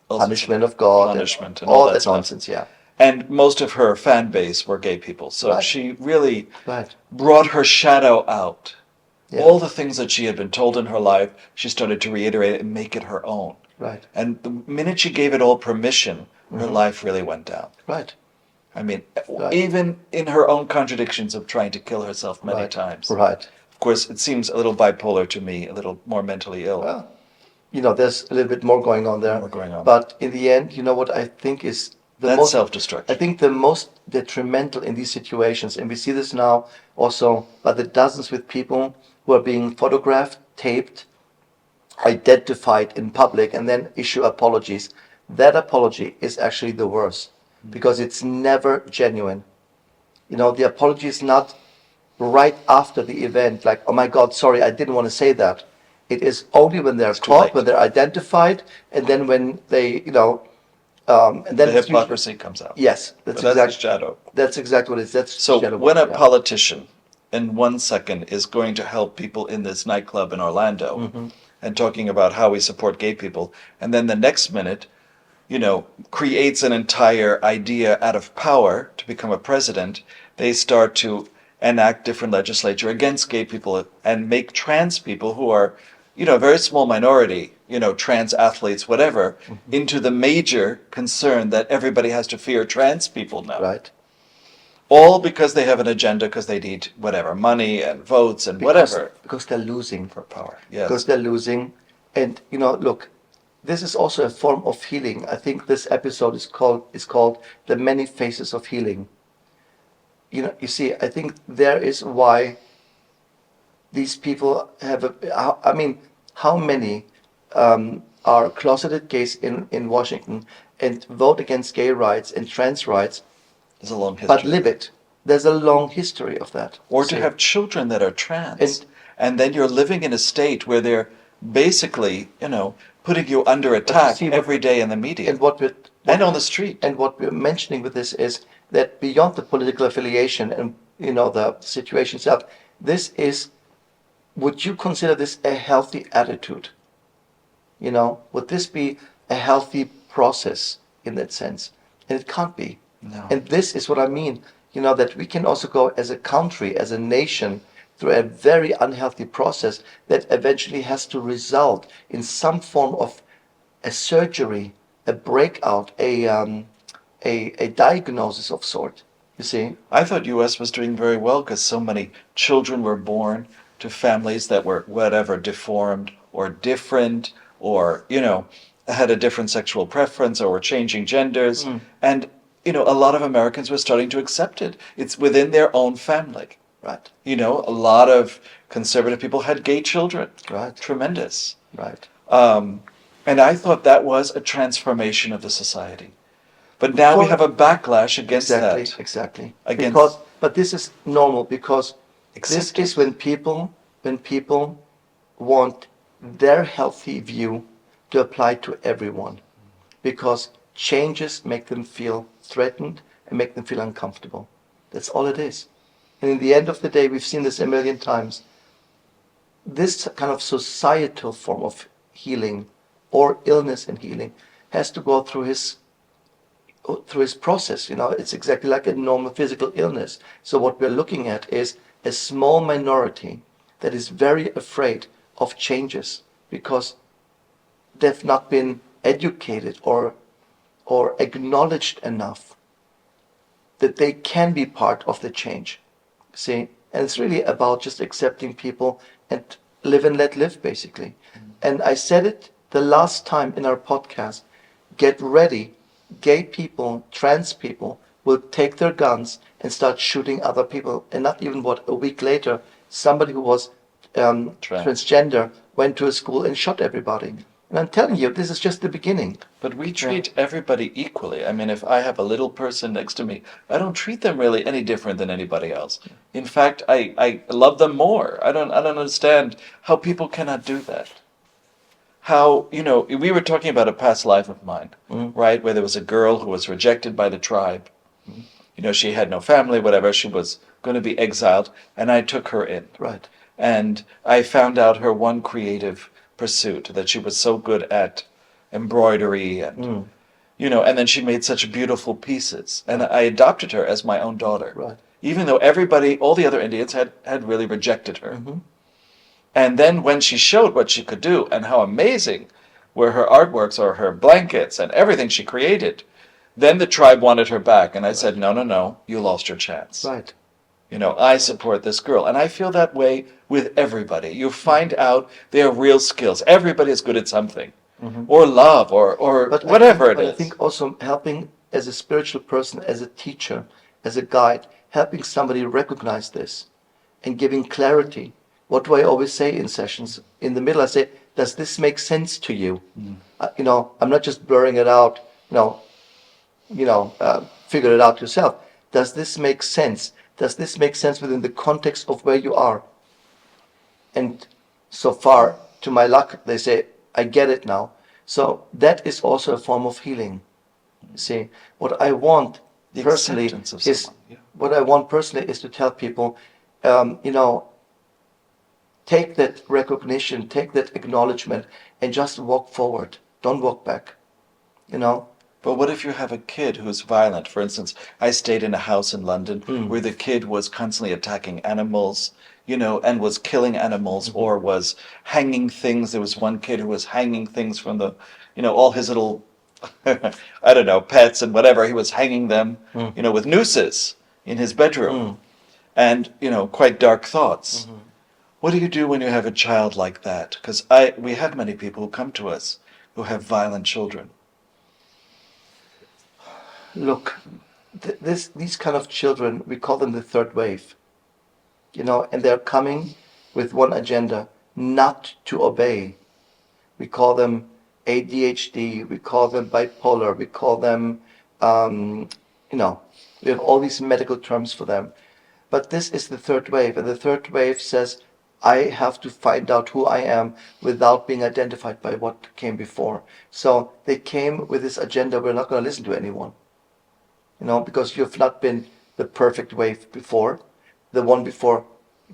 Punishment of God. punishment and all all that that stuff. nonsense, yeah. And most of her fan base were gay people. So Right. she really Right. brought her shadow out. Yeah. All the things that she had been told in her life, she started to reiterate and make it her own. Right. And the minute she gave it all permission, her life really went down. Right. I mean, Right. even in her own contradictions of trying to kill herself many Right. times. Right. Of course, it seems a little bipolar to me, a little more mentally ill. Well, there's a little bit more going on there. More going on. But in the end, what I think is That's I self-destruction. think the most detrimental in these situations, and we see this now also by the dozens with people who are being photographed, taped, identified in public, and then issue apologies. That apology is actually the worst, because it's never genuine. The apology is not right after the event, like, "Oh my God, sorry, I didn't want to say that." It is only when they're too caught, late. when they're identified, and then when they, and then The it's usually- hypocrisy comes out. Yes, But that's that's the exactly shadow. that's exactly what it is. That's So shadow when a work, yeah. politician in 1 second is going to help people in this nightclub in Orlando Mm-hmm. and talking about how we support gay people, and then the next minute, creates an entire idea out of power to become a president, they start to enact different legislature against gay people and make trans people who are, a very small minority, trans athletes, whatever, into the major concern that everybody has to fear trans people now. Right. All because they have an agenda, because they need whatever, money and votes and whatever. Because they're losing. For power, yes. Because they're losing. And, look, this is also a form of healing. I think this episode is called The Many Faces of Healing. You see, I think there is why these people have how many are closeted gays in Washington and vote against gay rights and trans rights, There's a long history. but live it. There's a long history of that. Or to See? have children that are trans. And then you're living in a state where they're basically, putting you under attack see, every day in the media. And on the street. And what we're mentioning with this is that beyond the political affiliation and the situation itself, would you consider this a healthy attitude? Would this be a healthy process in that sense? And it can't be. No. And this is what I mean, that we can also go as a country, as a nation, through a very unhealthy process that eventually has to result in some form of a surgery, a breakout, a diagnosis of sort. You see? I thought U.S. was doing very well because so many children were born to families that were whatever, deformed or different or, had a different sexual preference or were changing genders. And, a lot of Americans were starting to accept it. It's within their own family. Right. A lot of conservative people had gay children. Right. Tremendous. Right. And I thought that was a transformation of the society. But now we have a backlash against that. Exactly. Against But this is normal because this is when people want their healthy view to apply to everyone, because changes make them feel threatened and make them feel uncomfortable. That's all it is. And in the end of the day, we've seen this a million times. This kind of societal form of healing or illness and healing has to go through his process. It's exactly like a normal physical illness. So what we're looking at is a small minority that is very afraid of changes because they've not been educated or acknowledged enough that they can be part of the change. See? And it's really about just accepting people and live and let live, basically. And I said it the last time in our podcast, get ready. Gay people, trans people will take their guns and start shooting other people. And not even a week later, somebody who was transgender went to a school and shot everybody. And I'm telling you, this is just the beginning. But we treat everybody equally. I mean, if I have a little person next to me, I don't treat them really any different than anybody else. In fact, I love them more. I don't understand how people cannot do that. How, we were talking about a past life of mine, right? Where there was a girl who was rejected by the tribe. She had no family, whatever. She was going to be exiled, and I took her in. Right. And I found out her one creative pursuit, that she was so good at embroidery and, and then she made such beautiful pieces. And I adopted her as my own daughter. Right. Even though all the other Indians had really rejected her. And then when she showed what she could do and how amazing were her artworks or her blankets and everything she created, then the tribe wanted her back. And I said, no, you lost your chance. Right. I support this girl. And I feel that way with everybody. You find out their real skills. Everybody is good at something. Or love, or whatever it is. I think also helping as a spiritual person, as a teacher, as a guide, helping somebody recognize this and giving clarity. What do I always say in sessions? In the middle, I say, does this make sense to you? I'm not just blurring it out, figure it out yourself. Does this make sense? Does this make sense within the context of where you are? And so far, to my luck, they say, I get it now. So that is also a form of healing. See, what I want personally is to tell people, take that recognition, take that acknowledgement, and just walk forward. Don't walk back. But what if you have a kid who's violent? For instance, I stayed in a house in London where the kid was constantly attacking animals, and was killing animals or was hanging things. There was one kid who was hanging things from the, all his little, I don't know, pets and whatever. He was hanging them, with nooses in his bedroom and, quite dark thoughts. What do you do when you have a child like that? Because we have many people who come to us who have violent children. Look, these kind of children, we call them the third wave, and they're coming with one agenda, not to obey. We call them ADHD, we call them bipolar, we call them, we have all these medical terms for them. But this is the third wave, and the third wave says, I have to find out who I am without being identified by what came before. So they came with this agenda, we're not going to listen to anyone. Because you've not been the perfect wave before. The one before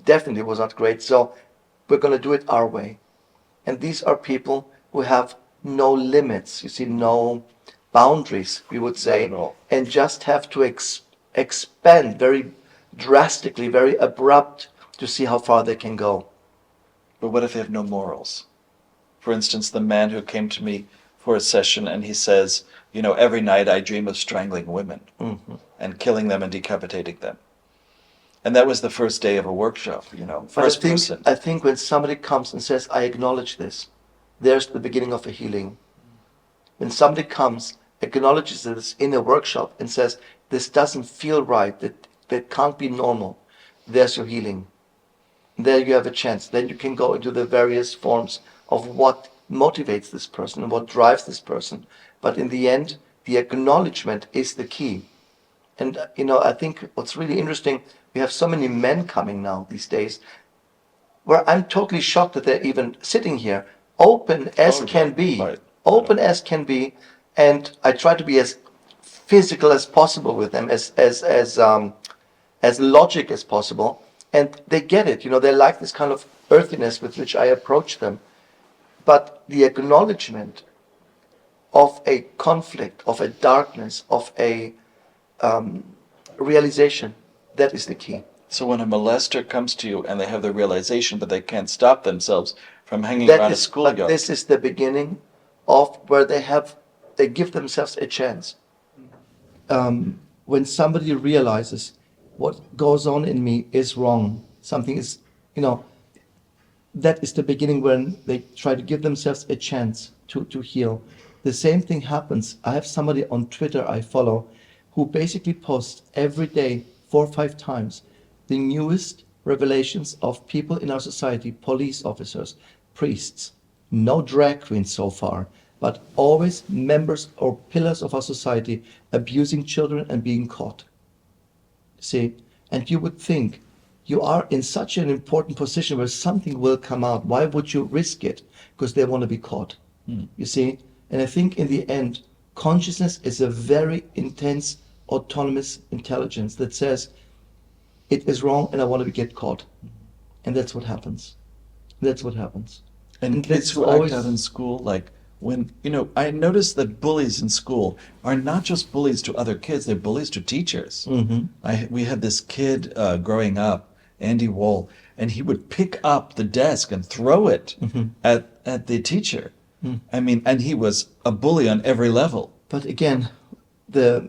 definitely was not great. So we're going to do it our way. And these are people who have no limits, no boundaries, we would say. Not at all. And just have to expand very drastically, very abrupt to see how far they can go. But what if they have no morals? For instance, the man who came to me for a session and he says, every night I dream of strangling women and killing them and decapitating them. And that was the first day of a workshop, you know, But first person. I think when somebody comes and says, I acknowledge this, there's the beginning of a healing. When somebody comes, acknowledges this in a workshop and says, this doesn't feel right, that can't be normal, there's your healing. There you have a chance. Then you can go into the various forms of what motivates this person and what drives this person. But in the end, the acknowledgement is the key. And, I think what's really interesting, we have so many men coming now these days where I'm totally shocked that they're even sitting here, open as can be, Right. open as can be, and I try to be as physical as possible with them, as logic as possible, and they get it. They like this kind of earthiness with which I approach them, but the acknowledgement of a conflict, of a darkness, of a realization, that is the key. So when a molester comes to you and they have the realization, but they can't stop themselves from hanging That around a is, but schoolyard. this is the beginning of where they give themselves a chance. When somebody realizes what goes on in me is wrong, something is, that is the beginning when they try to give themselves a chance to heal. The same thing happens. I have somebody on Twitter I follow who basically posts every day, 4 or 5 times, the newest revelations of people in our society, police officers, priests, no drag queens so far, but always members or pillars of our society abusing children and being caught. See, and you would think you are in such an important position where something will come out. Why would you risk it? Because they want to be caught. You see? And I think in the end, consciousness is a very intense, autonomous intelligence that says, it is wrong and I want to get caught. And that's what happens. That's what happens. And kids who act out in school, like when, I noticed that bullies in school are not just bullies to other kids, they're bullies to teachers. We had this kid growing up, Andy Wohl, and he would pick up the desk and throw it at the teacher. I mean, and he was a bully on every level. But again, the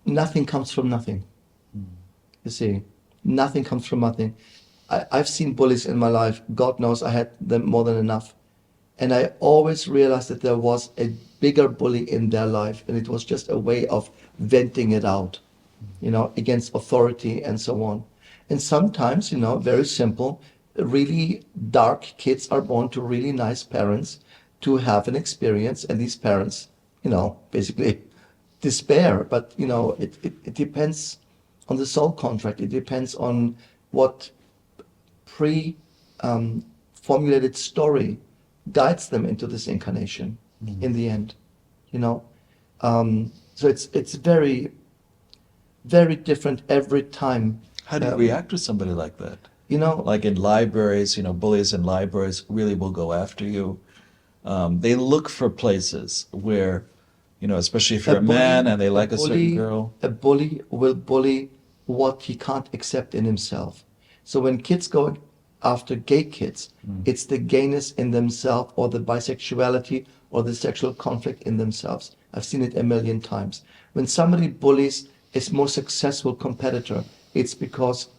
nothing comes from nothing. You see, nothing comes from nothing. I've seen bullies in my life. God knows I had them more than enough. And I always realized that there was a bigger bully in their life, and it was just a way of venting it out, against authority and so on. And sometimes, very simple, really dark kids are born to really nice parents to have an experience, and these parents, basically despair. But, it depends on the soul contract. It depends on what formulated story guides them into this incarnation in the end, so it's very, very different every time. How do you react to somebody like that? You know, Like in libraries, bullies in libraries really will go after you. They look for places where, especially if you're a man and they like a certain girl. A bully will bully what he can't accept in himself. So when kids go after gay kids, it's the gayness in themselves or the bisexuality or the sexual conflict in themselves. I've seen it a million times. When somebody bullies a more successful competitor, it's because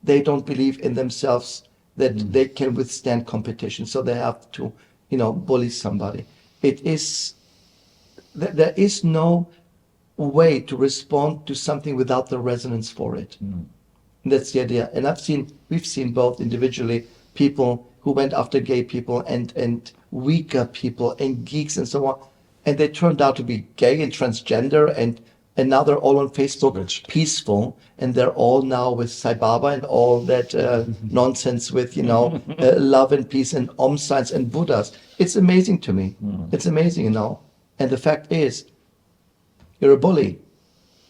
they don't believe in themselves that they can withstand competition. So they have to, bully somebody. There is no way to respond to something without the resonance for it. That's the idea. And we've seen both individually people who went after gay people and weaker people and geeks and so on. And they turned out to be gay and transgender and now they're all on Facebook peaceful, and they're all now with Sai Baba and all that nonsense with, love and peace and Om signs and Buddhas. It's amazing to me. It's amazing, And the fact is, you're a bully,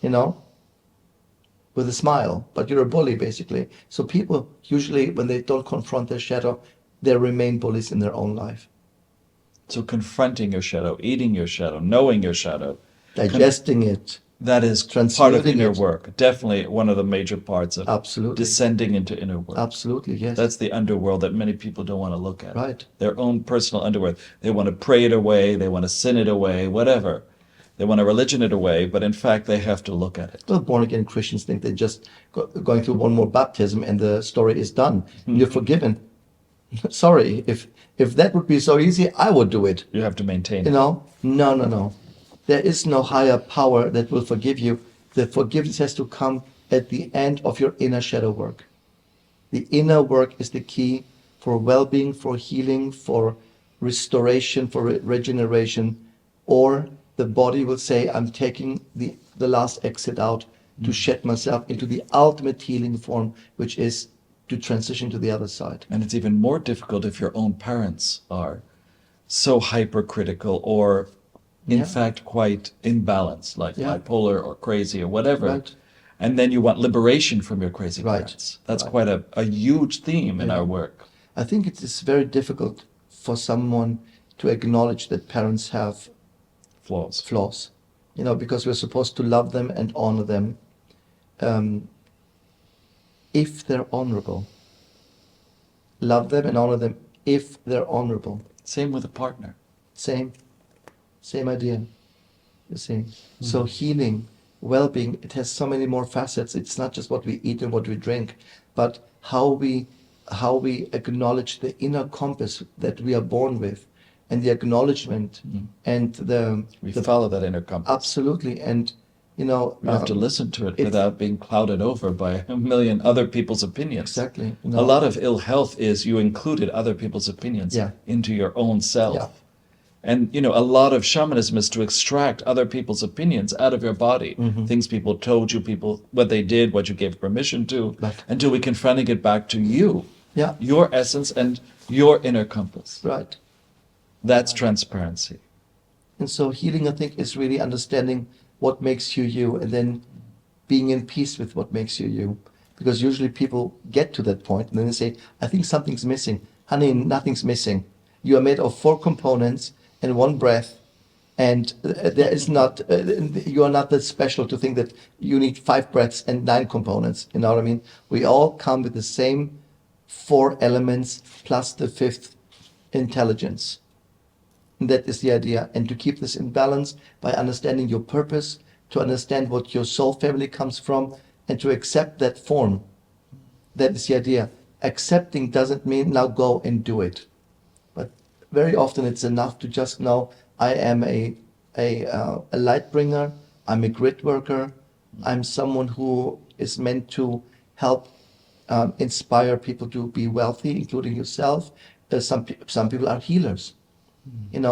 with a smile, but you're a bully basically. So people usually, when they don't confront their shadow, they remain bullies in their own life. So confronting your shadow, eating your shadow, knowing your shadow, digesting it, that is part of inner work. Definitely one of the major parts of descending into inner work. Absolutely, yes. That's the underworld that many people don't want to look at. Right. Their own personal underworld. They want to pray it away, they want to sin it away, whatever. They want to religion it away, but in fact, they have to look at it. Well, born again Christians think they're just going through one more baptism and the story is done. You're forgiven. Sorry, if that would be so easy, I would do it. You have to maintain You it. know, no. There is no higher power that will forgive you. The forgiveness has to come at the end of your inner shadow work. The inner work is the key for well-being, for healing, for restoration, for regeneration, or the body will say, I'm taking the last exit out to shed myself into the ultimate healing form, which is to transition to the other side. And it's even more difficult if your own parents are so hypercritical or, in Yeah. fact, quite imbalanced, like Yeah. bipolar or crazy or whatever. Right. And then you want liberation from your crazy Right. parents. That's Right. quite a huge theme in Yeah. our work. I think it is very difficult for someone to acknowledge that parents have Flaws. flaws, because we're supposed to love them and honor them if they're honorable. Love them and honor them if they're honorable. Same with a partner. Same idea. You see. So healing, well-being, it has so many more facets. It's not just what we eat and what we drink, but how we acknowledge the inner compass that we are born with, and the acknowledgement and We the follow that inner compass. absolutely, and We have to listen to it without being clouded over by a million other people's opinions. exactly. A lot of ill health is you included other people's opinions Yeah. into your own self. Yeah. And, a lot of shamanism is to extract other people's opinions out of your body. Things people told you, what they did, what you gave permission to, Right. until we can finally get back to you, Yeah. your essence and your inner compass. Right. That's transparency. And so healing, I think, is really understanding what makes you you, and then being in peace with what makes you you. Because usually people get to that point and then they say, I think something's missing. Honey, nothing's missing. You are made of 4 components and 1 breath. And there is not, you are not that special to think that you need 5 breaths and 9 components. You know what I mean? We all come with the same 4 elements plus the 5th, intelligence. And that is the idea. And to keep this in balance by understanding your purpose, to understand what your soul family comes from, and to accept that form. That is the idea. Accepting doesn't mean now go and do it. But very often it's enough to just know I am a light bringer, I'm a grit worker, I'm someone who is meant to help inspire people to be wealthy, including yourself. Some people are healers.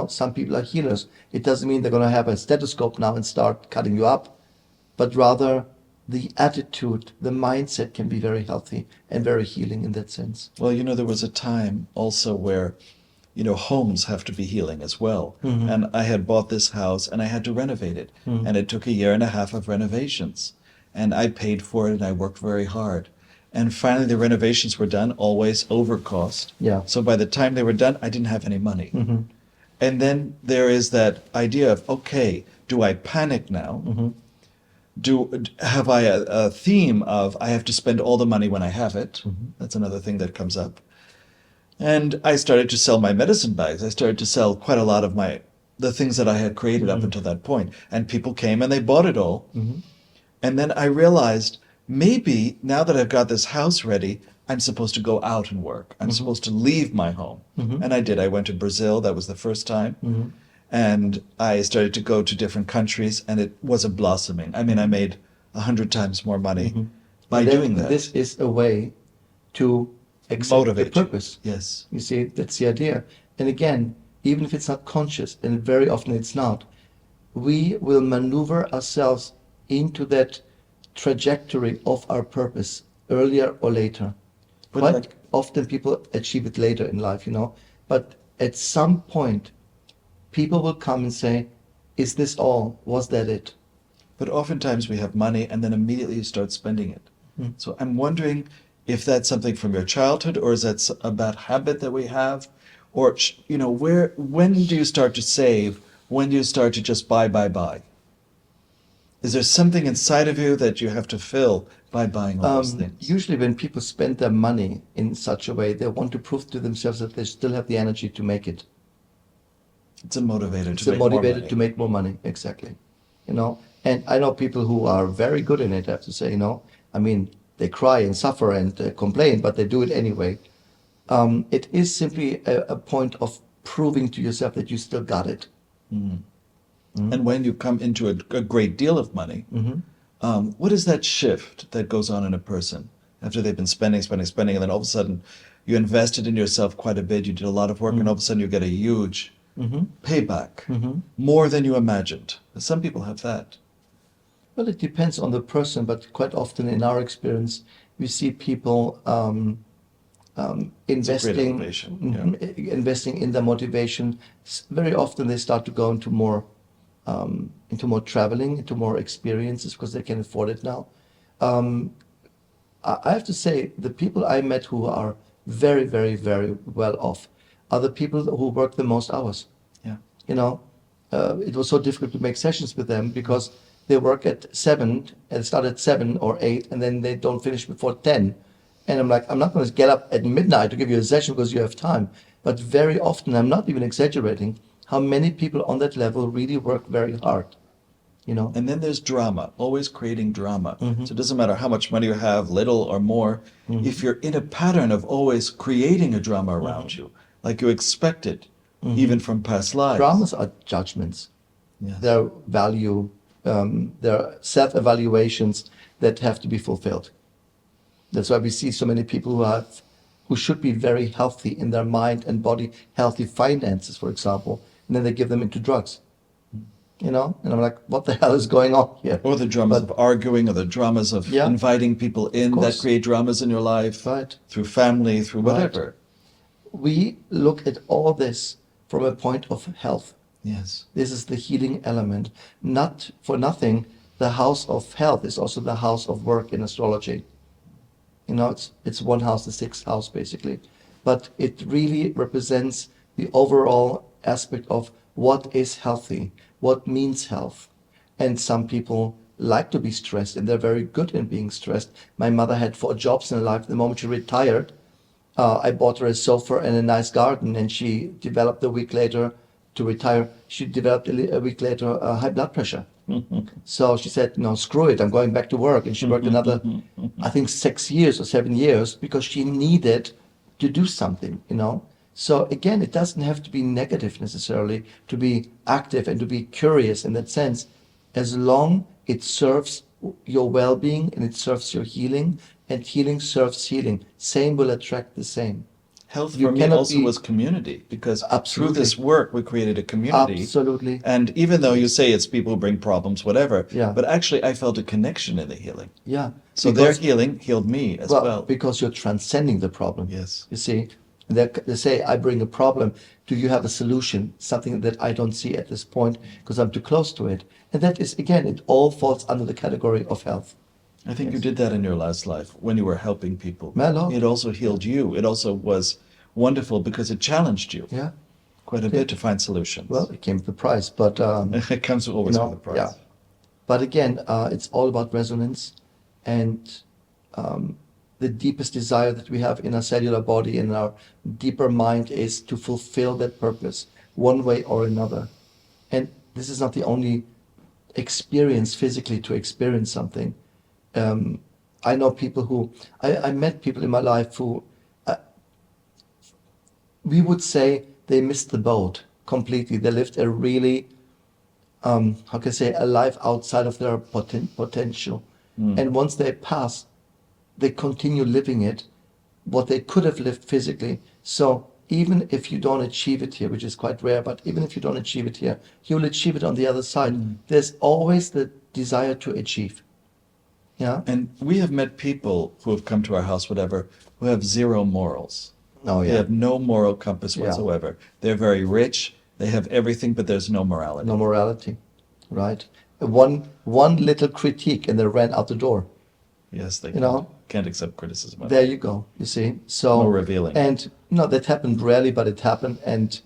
Some people are healers. It doesn't mean they're going to have a stethoscope now and start cutting you up, but rather the attitude, the mindset can be very healthy and very healing in that sense. Well, there was a time also where, homes have to be healing as well. And I had bought this house and I had to renovate it. And it took 1.5 years of renovations. And I paid for it and I worked very hard. And finally the renovations were done, always over cost. Yeah. So by the time they were done, I didn't have any money. And then there is that idea of, okay, do I panic now? Have I a theme of I have to spend all the money when I have it? That's another thing that comes up. And I started to sell my medicine bags. I started to sell quite a lot of the things that I had created up until that point. And people came and they bought it all. And then I realized maybe now that I've got this house ready, I'm supposed to go out and work. I'm supposed to leave my home. And I did. I went to Brazil. That was the first time. And I started to go to different countries, and it was a blossoming. I mean, I made 100 times more money by doing that. This is a way to accept Motivate the you. purpose. Yes. You see, that's the idea. And again, even if it's not conscious, and very often it's not, we will maneuver ourselves into that trajectory of our purpose earlier or later. But Quite often people achieve it later in life, But at some point, people will come and say, is this all? Was that it? But oftentimes we have money and then immediately you start spending it. So I'm wondering if that's something from your childhood, or is that a bad habit that we have? Or, when do you start to save? When do you start to just buy? Is there something inside of you that you have to fill by buying all those things? Usually when people spend their money in such a way, they want to prove to themselves that they still have the energy to make it. It's a motivator It's to a make more motivator money. to make more money, exactly. you know. And I know people who are very good in it, I have to say, you know. I mean, they cry and suffer and complain, but they do it anyway. It is simply a point of proving to yourself that you still got it. And when you come into a great deal of money, what is that shift that goes on in a person after they've been spending, and then all of a sudden you invested in yourself quite a bit, you did a lot of work, and all of a sudden you get a huge payback, more than you imagined. Some people have that. Well, it depends on the person, but quite often in our experience, we see people It's a great investing, elevation. Yeah. investing in their motivation. Very often they start to go into more traveling, into more experiences because they can afford it now. I have to say, the people I met who are very, very, very well off are the people who work the most hours. Yeah. You know, it was so difficult to make sessions with them because they work at 7 and start at 7 or 8, and then they don't finish before 10. And I'm like, I'm not going to get up at midnight to give you a session because you have time. But very often, I'm not even exaggerating, how many people on that level really work very hard. You know, And then there's drama, always creating drama. So it doesn't matter how much money you have, little or more, if you're in a pattern of always creating a drama around you, like you expected, even from past lives. dramas are judgments. Yes. They're value, they're self-evaluations that have to be fulfilled. That's why we see so many people who should be very healthy in their mind and body, healthy finances, for example, and then they give them into drugs. You know, and I'm like, what the hell is going on here? Or the dramas But- of arguing, or the dramas of Yeah. inviting people in that course. create dramas in your life, Right. through family, through Right. whatever. We look at all this from a point of health. Yes. This is the healing element. Not for nothing, the house of health is also the house of work in astrology. You know, it's one house, the sixth house, basically. But it really represents the overall aspect of what is healthy, what means health. And some people like to be stressed, and they're very good in being stressed. My mother had 4 jobs in her life. The moment she retired, I bought her a sofa and a nice garden, and she developed a week later to retire. She developed a week later high blood pressure. So she said, no, screw it, I'm going back to work. And she worked another, I think, 6 years or 7 years because she needed to do something, you know. So again, it doesn't have to be negative necessarily to be active and to be curious in that sense, as long it serves your well-being and it serves your healing, and healing serves healing. Same will attract the same. Health You for me cannot also be- was community, because through Absolutely. this work we created a community. Absolutely. And even though you say it's people who bring problems, whatever, Yeah. but actually I felt a connection in the healing. Yeah. So their healing healed me as well. Because you're transcending the problem. Yes. You see, they say, I bring a problem. Do you have a solution? Something that I don't see at this point because I'm too close to it. And that is, again, it all falls under the category of health. I think you Yes. did that in your last life when you were helping people. Hello. It also healed you. It also was wonderful because it challenged you Yeah. quite a bit to find solutions. Well, it came with the price, but it comes always you know, with a price. yeah. But again, it's all about resonance, and the deepest desire that we have in our cellular body, in our deeper mind, is to fulfill that purpose one way or another. And this is not the only experience physically to experience something. I know people who, I met people in my life who, we would say they missed the boat completely. They lived a really, how can I say, a life outside of their potential. And once they pass, they continue living it, what they could have lived physically. So even if you don't achieve it here, which is quite rare, but even if you don't achieve it here, you'll achieve it on the other side. There's always the desire to achieve. Yeah. And we have met people who have come to our house, whatever, who have zero morals. Oh They yeah. have no moral compass Yeah. whatsoever. They're very rich. They have everything, but there's no morality. No morality, right? One little critique and they ran out the door. Yes, they You know? can't accept criticism. There you go. You see. So More revealing. And that happened rarely, but it happened, and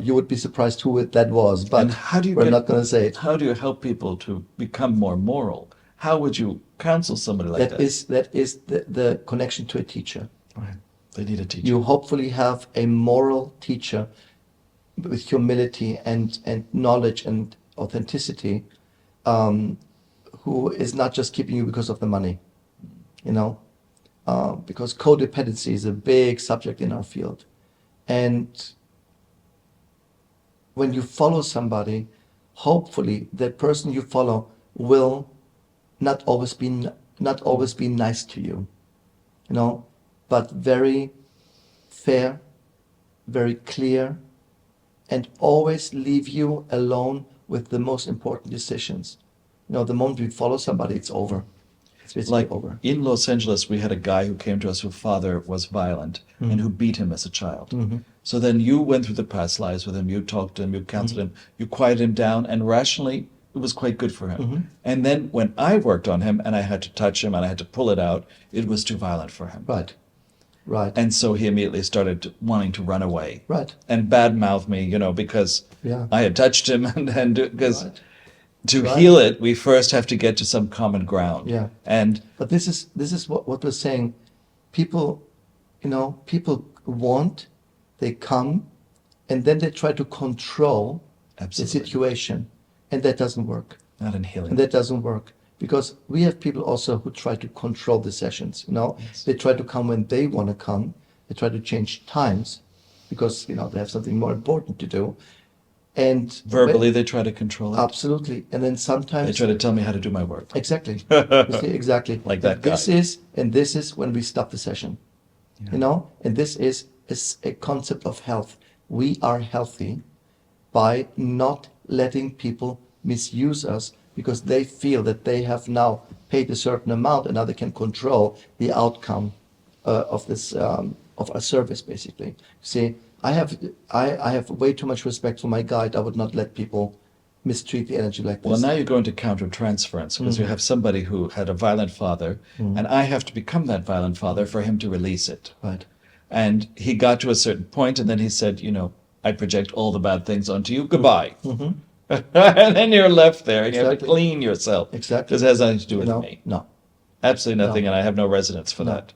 you would be surprised who that was. But And how do you we're not going to say it. How do you help people to become more moral? How would you counsel somebody like that? That is the connection to a teacher. Right. They need a teacher. You hopefully have a moral teacher with humility and knowledge and authenticity, um, who is not just keeping you because of the money, you know, because codependency is a big subject in our field. And when you follow somebody, hopefully that person you follow will not always be not always be nice to you, you know, but very fair, very clear, and always leave you alone with the most important decisions. You know, the moment we follow somebody, it's over. It's basically Like over. in Los Angeles, we had a guy who came to us whose father was violent and who beat him as a child. So then you went through the past lives with him, you talked to him, you counseled him, you quieted him down, and rationally, it was quite good for him. And then when I worked on him and I had to touch him and I had to pull it out, it was too violent for him. Right. Right. And so he immediately started wanting to run away. Right. And badmouth me, because Yeah. I had touched him and because Right. to Right. heal it, we first have to get to some common ground. Yeah. And But this is what we're saying. People, people want, they come, and then they try to control absolutely the situation, and that doesn't work. not in healing. And that doesn't work because we have people also who try to control the sessions. Yes. They try to come when they want to come. They try to change times because they have something more important to do. And Verbally, they try to control it. absolutely. And then They sometimes try to tell me how to do my work. exactly. You see, exactly. Like that guy. This is when we stop the session. Yeah. And this is a concept of health. We are healthy by not letting people misuse us because they feel that they have now paid a certain amount and now they can control the outcome of this of our service. Basically, see, I have way too much respect for my guide. I would not let people mistreat the energy like this. Well, now you're going to counter-transference because you have somebody who had a violent father, and I have to become that violent father for him to release it. Right. And he got to a certain point, and then he said, I project all the bad things onto you. Goodbye. And then you're left there, and you have to Exactly. clean yourself. Exactly. Because it has nothing to do with me. No. Absolutely nothing, No. and I have no resonance for No. that.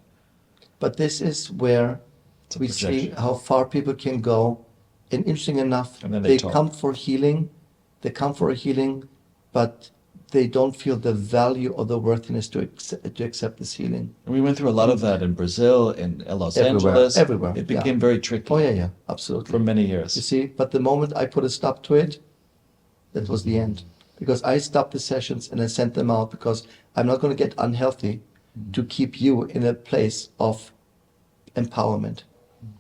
But this is where It's a we see projection. how far people can go. And interesting enough, And then they they talk. come for healing. They come for a healing, but they don't feel the value or the worthiness to accept this healing. And we went through a lot of that in Brazil, in Los Everywhere, Angeles. everywhere, It yeah. became very tricky Oh yeah, absolutely. for many You years. see, but the moment I put a stop to it, that was the end. Because I stopped the sessions and I sent them out because I'm not going to get unhealthy to keep you in a place of empowerment.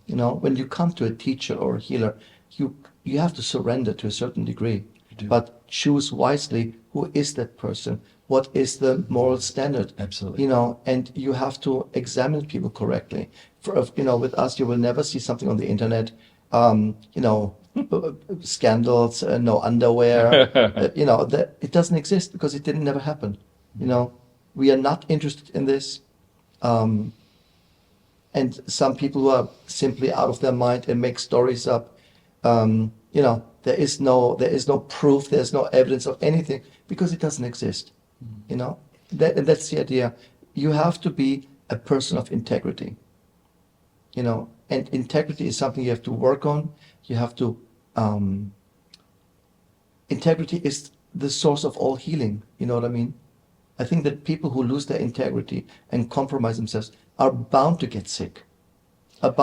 When you come to a teacher or a healer, you have to surrender to a certain degree. do. But choose wisely who is that person, what is the moral standard. Absolutely. And you have to examine people correctly. With us, you will never see something on the internet, scandals, no underwear. That it doesn't exist because it didn't never happen. We are not interested in this. And some people who are simply out of their mind and make stories up, there is no proof, there's no evidence of anything because it doesn't exist. And that's the idea. You have to be a person of integrity. And integrity is something you have to work on. You have to. Integrity is the source of all healing. You know what I mean? I think that people who lose their integrity and compromise themselves are bound to get sick. And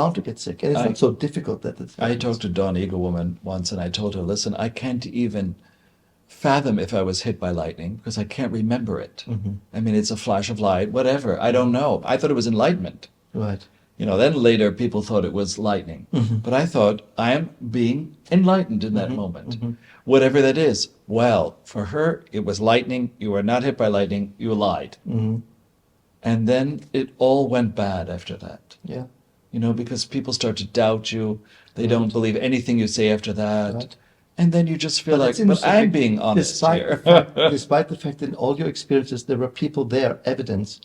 it's not so difficult that it I happens. talked to Dawn Eagle woman once, and I told her, listen, I can't even fathom if I was hit by lightning because I can't remember it. I mean, it's a flash of light, whatever. I don't know. I thought it was enlightenment. Right. Then later people thought it was lightning. But I thought, I am being enlightened in that moment. Whatever that is. Well, for her, it was lightning. You were not hit by lightning. You lied. And then it all went bad after that. Yeah. Because people start to doubt you. They don't believe anything you say after that. Right. And then you just feel it's like, but interesting I'm being honest despite here. despite the fact that in all your experiences there were people there, evidence.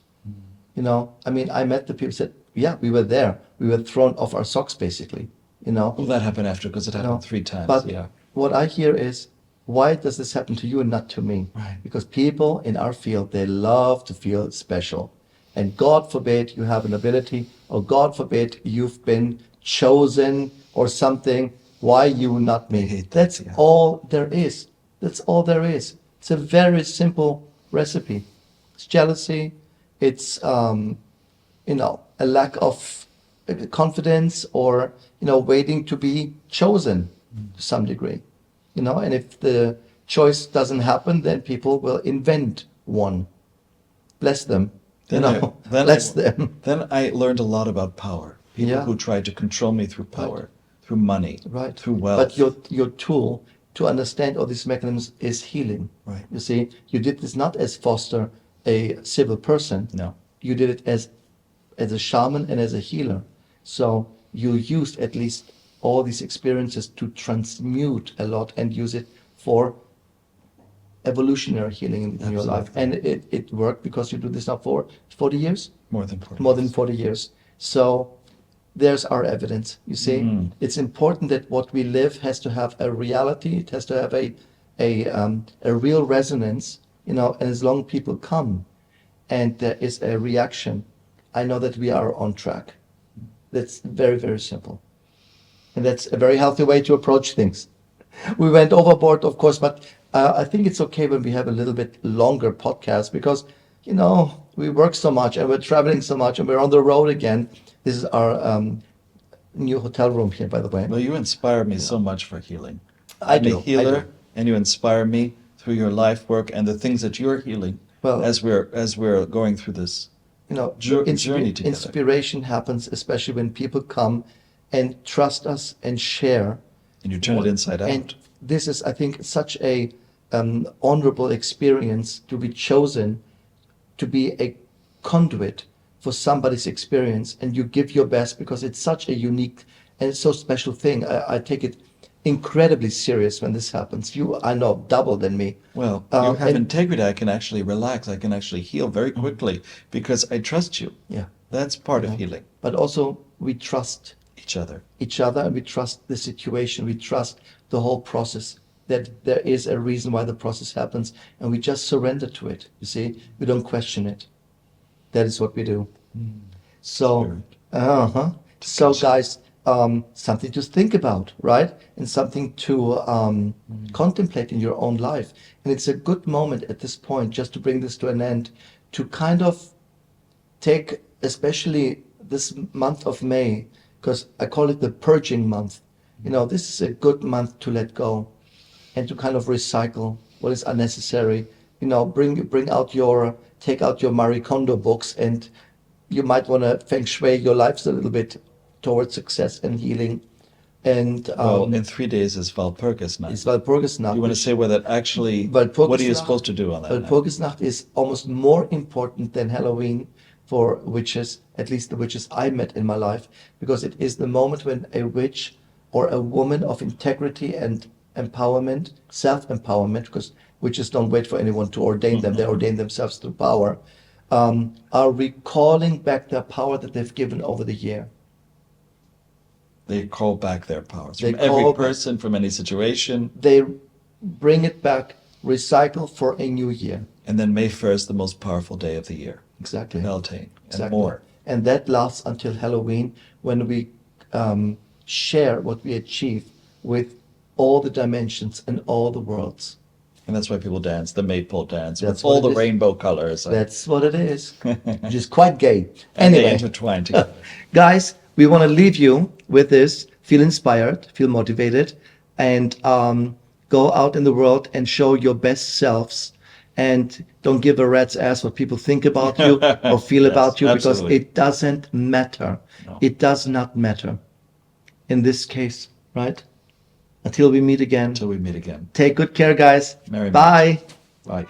I mean, I met the people who said, yeah, we were there. We were thrown off our socks, basically. Well, that happened after because it happened know, 3 times. But Yeah. what I hear is, why does this happen to you and not to me? Right. Because people in our field, they love to feel special. And God forbid you have an ability, or God forbid you've been chosen or something. Why you, not me? hate that, That's yeah. all there is. That's all there is. It's a very simple recipe. It's jealousy. It's a lack of confidence, or waiting to be chosen to some degree. And if the choice doesn't happen, then people will invent one. Bless them. Bless them. Then I learned a lot about power. People Yeah. who tried to control me through power, through money, Right. through wealth. But your tool to understand all these mechanisms is healing. Right. You see, you did this not as foster a civil person. No. You did it as a shaman and as a healer. So you used at least all these experiences to transmute a lot and use it for evolutionary healing in your life. And it worked because you do this now for 40 years? More than 40 More than 40 years. So there's our evidence, you see. It's important that what we live has to have a reality. It has to have a real resonance, and as long people come and there is a reaction, I know that we are on track. That's very, very simple. And that's a very healthy way to approach things. We went overboard, of course, but I think it's okay when we have a little bit longer podcast, because, we work so much and we're traveling so much and we're on the road again. This is our new hotel room here, by the way. Well, you inspire me so much for healing. I I'm do, a healer, I do. and you inspire me through your life work and the things that you're healing. Well, as we're going through this journey together. Inspiration happens especially when people come and trust us and share. And you turn it inside out. And this is, I think, such a honorable experience to be chosen to be a conduit for somebody's experience, and you give your best because it's such a unique and so special thing. I take it incredibly serious when this happens. You, I know, double than me. Well, you have integrity. I can actually relax. I can actually heal very quickly because I trust you. Yeah. That's part of healing. But also we trust each other, and we trust the situation. We trust the whole process, that there is a reason why the process happens, and we just surrender to it. You see, we don't question it. That is what we do. So, so guys, something to think about, right? And something to contemplate in your own life. And it's a good moment at this point, just to bring this to an end, to kind of take, especially this month of May, because I call it the purging month. This is a good month to let go and to kind of recycle what is unnecessary. Take out your Marie Kondo books, and you might want to feng shui your lives a little bit towards success and healing. And in 3 days is Walpurgisnacht. It's Walpurgisnacht. You want to say what that actually? What are you supposed to do on that night? Walpurgisnacht is almost more important than Halloween for witches, at least the witches I met in my life, because it is the moment when a witch or a woman of integrity and empowerment, self-empowerment, because witches don't wait for anyone to ordain them, they ordain themselves through power, are recalling back their power that they've given over the year. They call back their powers from every person, from any situation. They bring it back, recycle for a new year. And then May 1st, the most powerful day of the year. Exactly. Beltane, and Exactly. more. And that lasts until Halloween, when we share what we achieve with all the dimensions and all the worlds. And that's why people dance, the maypole dance, That's with all what it the is. rainbow colors. That's what it is. Which is quite gay. And they Anyway, intertwine together. guys, we want to leave you with this. Feel inspired, feel motivated, and go out in the world and show your best selves. And don't give a rat's ass what people think about you or feel about you, because absolutely. it doesn't matter. No. It does not matter in this case, right? Until we meet again. Until we meet again. Take good care, guys. Merry Bye. Bye.